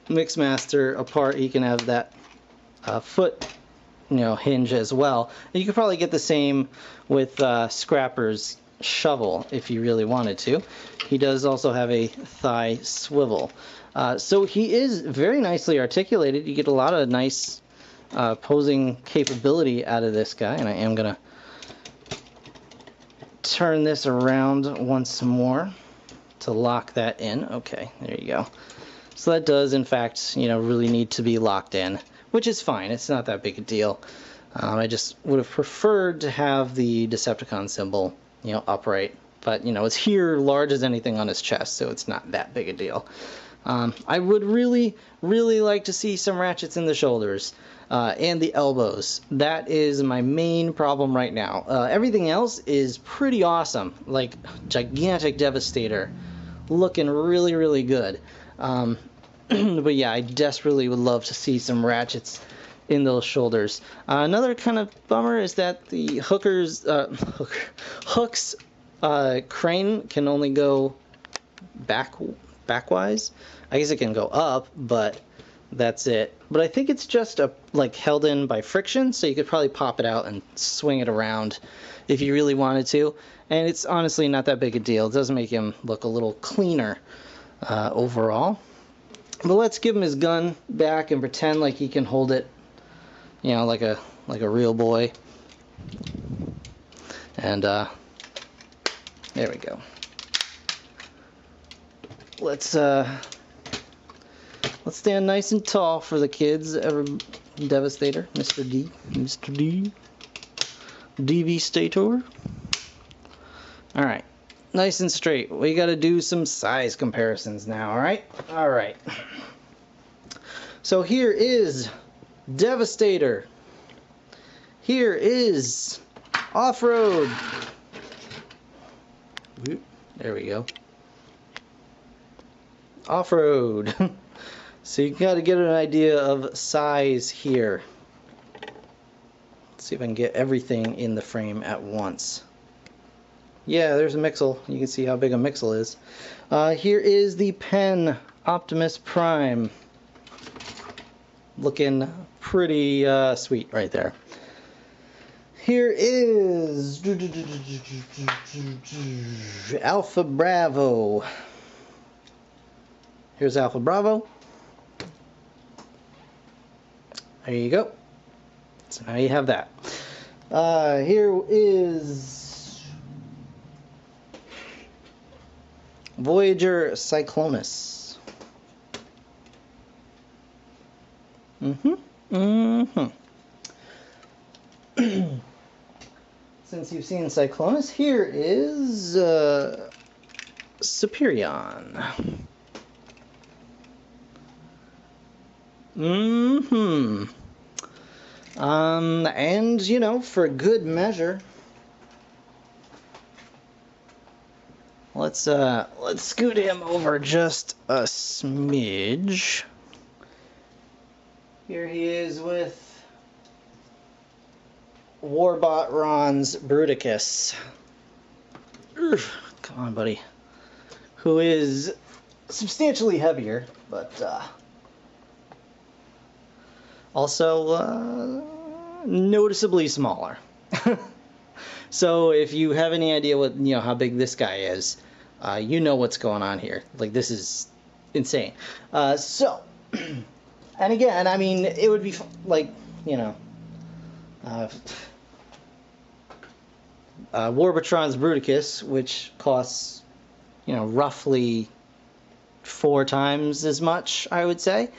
Mixmaster apart, he can have that foot, hinge as well. And you could probably get the same with Scrapper's shovel if you really wanted to. He does also have a thigh swivel. So he is very nicely articulated. You get a lot of nice posing capability out of this guy, and I am going to turn this around once more to lock that in. Okay, there you go. So that does, in fact, really need to be locked in, which is fine. It's not that big a deal. I just would have preferred to have the Decepticon symbol, upright. But, it's here large as anything on his chest, so it's not that big a deal. I would really, really like to see some ratchets in the shoulders and the elbows. That is my main problem right now. Everything else is pretty awesome, like gigantic Devastator, looking really, really good. But yeah, I desperately would love to see some ratchets in those shoulders. Another kind of bummer is that the hook's crane can only go backwise. I guess it can go up, but that's it. But I think it's just held in by friction, so you could probably pop it out and swing it around if you really wanted to. And it's honestly not that big a deal. It does make him look a little cleaner overall. But let's give him his gun back and pretend like he can hold it, like a real boy. And there we go. Let's stand nice and tall for the kids. Devastator, Mr. D, Devastator. All right. Nice and straight. We got to do some size comparisons now, alright? Alright. So here is Devastator. Here is Off-Road. There we go. Off-Road. So you got to get an idea of size here. Let's see if I can get everything in the frame at once. Yeah, there's a Mixel. You can see how big a Mixel is. Here is the Pen Optimus Prime. Looking pretty sweet right there. Here is Alpha Bravo. Here's Alpha Bravo. There you go. So now you have that. Here is Voyager Cyclonus. since you've seen Cyclonus, here is Superion. And, you know, for good measure, let's scoot him over just a smidge. Here he is with Warbot Ron's Bruticus. Come on, buddy. Who is substantially heavier, but also noticeably smaller. So if you have any idea what, you know, how big this guy is, you know what's going on here. Like, this is insane. So, and again, I mean, it would be like, you know, Warbatron's Bruticus, which costs, you know, roughly 4 times as much, I would say.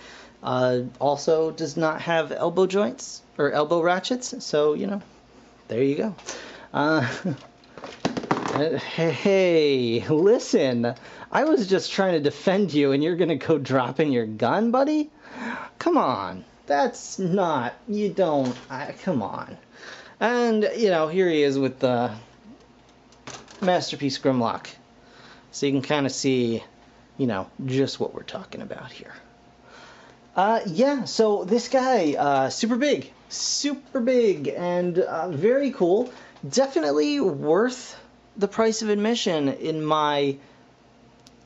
Also does not have elbow joints or elbow ratchets, so, you know, there you go. Hey, listen, I was just trying to defend you and you're gonna go dropping your gun, buddy? Come on, that's not, you don't, come on. And, you know, here he is with the Masterpiece Grimlock. So you can kind of see, you know, just what we're talking about here. Yeah, so this guy, super big, and very cool. Definitely worth the price of admission, in my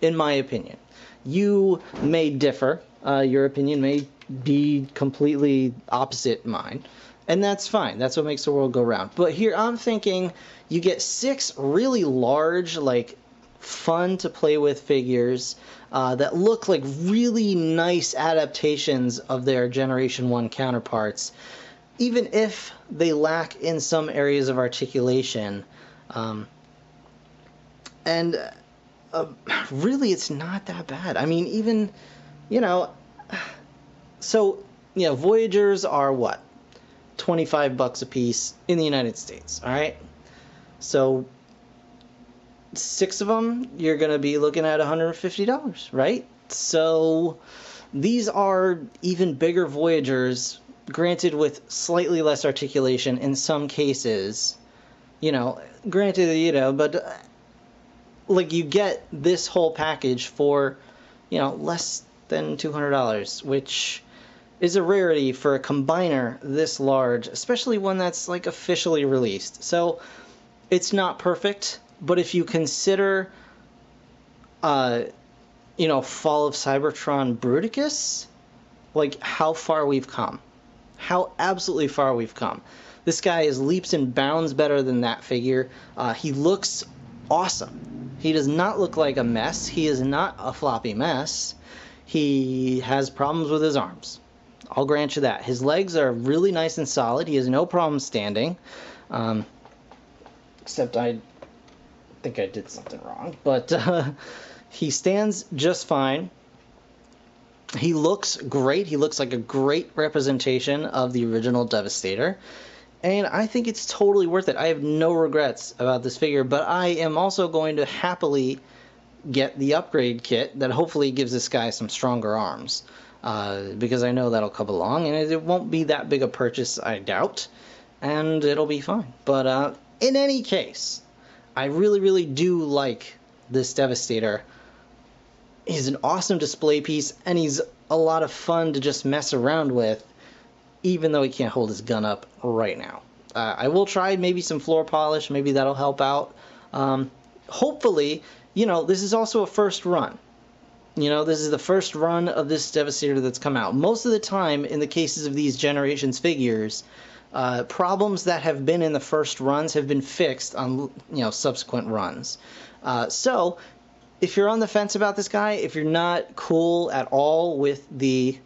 opinion. You may differ. Your opinion may be completely opposite mine. And that's fine. That's what makes the world go round. But here I'm thinking you get 6 really large, like, fun to play with figures that look like really nice adaptations of their Generation 1 counterparts, even if they lack in some areas of articulation. Really, it's not that bad. I mean, even, you know, so, you know, Voyagers are what? $25 a piece in the United States, all right? So 6 of them, you're going to be looking at $150, right? So these are even bigger Voyagers, granted with slightly less articulation in some cases. You know, granted, you know, but like, you get this whole package for, you know, less than $200, which is a rarity for a combiner this large, especially one that's, like, officially released. So it's not perfect, but if you consider, you know, Fall of Cybertron Bruticus, like, how far we've come. How absolutely far we've come. This guy is leaps and bounds better than that figure. He looks awesome. He does not look like a mess. He is not a floppy mess. He has problems with his arms. I'll grant you that. His legs are really nice and solid. He has no problem standing. Except I think I did something wrong. But he stands just fine. He looks great. He looks like a great representation of the original Devastator. And I think it's totally worth it. I have no regrets about this figure, but I am also going to happily get the upgrade kit that hopefully gives this guy some stronger arms. Because I know that'll come along, and it won't be that big a purchase, I doubt, and it'll be fine. But in any case, I really, really do like this Devastator. He's an awesome display piece, and he's a lot of fun to just mess around with, even though he can't hold his gun up right now. I will try maybe some floor polish, maybe that'll help out. Hopefully, you know, this is also a first run. You know, this is the first run of this Devastator that's come out. Most of the time, in the cases of these Generations figures, problems that have been in the first runs have been fixed on, you know, subsequent runs. So, if you're on the fence about this guy, if you're not cool at all with the,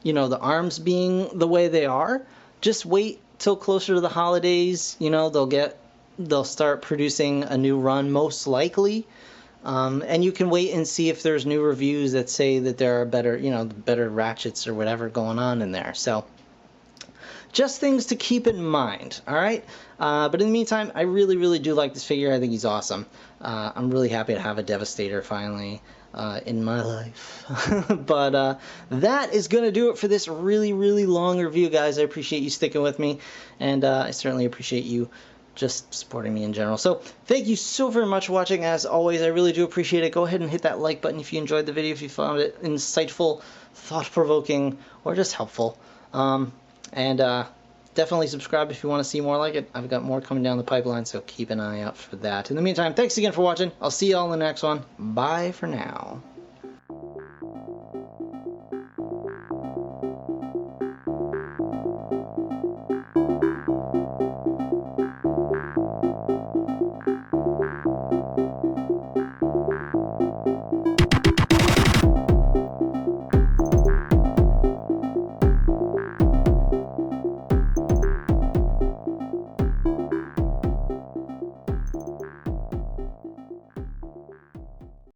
you know, the arms being the way they are, just wait till closer to the holidays. You know, they'll start producing a new run, most likely. And you can wait and see if there's new reviews that say that there are better, you know, better ratchets or whatever going on in there. So just things to keep in mind, alright? But in the meantime, I really do like this figure. I think he's awesome. I'm really happy to have a Devastator finally in my life. But that is going to do it for this really long review, guys. I appreciate you sticking with me, and I certainly appreciate you just supporting me in general. So thank you so very much for watching. As always, I really do appreciate it. Go ahead and hit that like button if you enjoyed the video, if you found it insightful, thought-provoking, or just helpful. Definitely subscribe if you want to see more like it. I've got more coming down the pipeline, so keep an eye out for that. In the meantime, thanks again for watching. I'll see you all in the next one. Bye for now.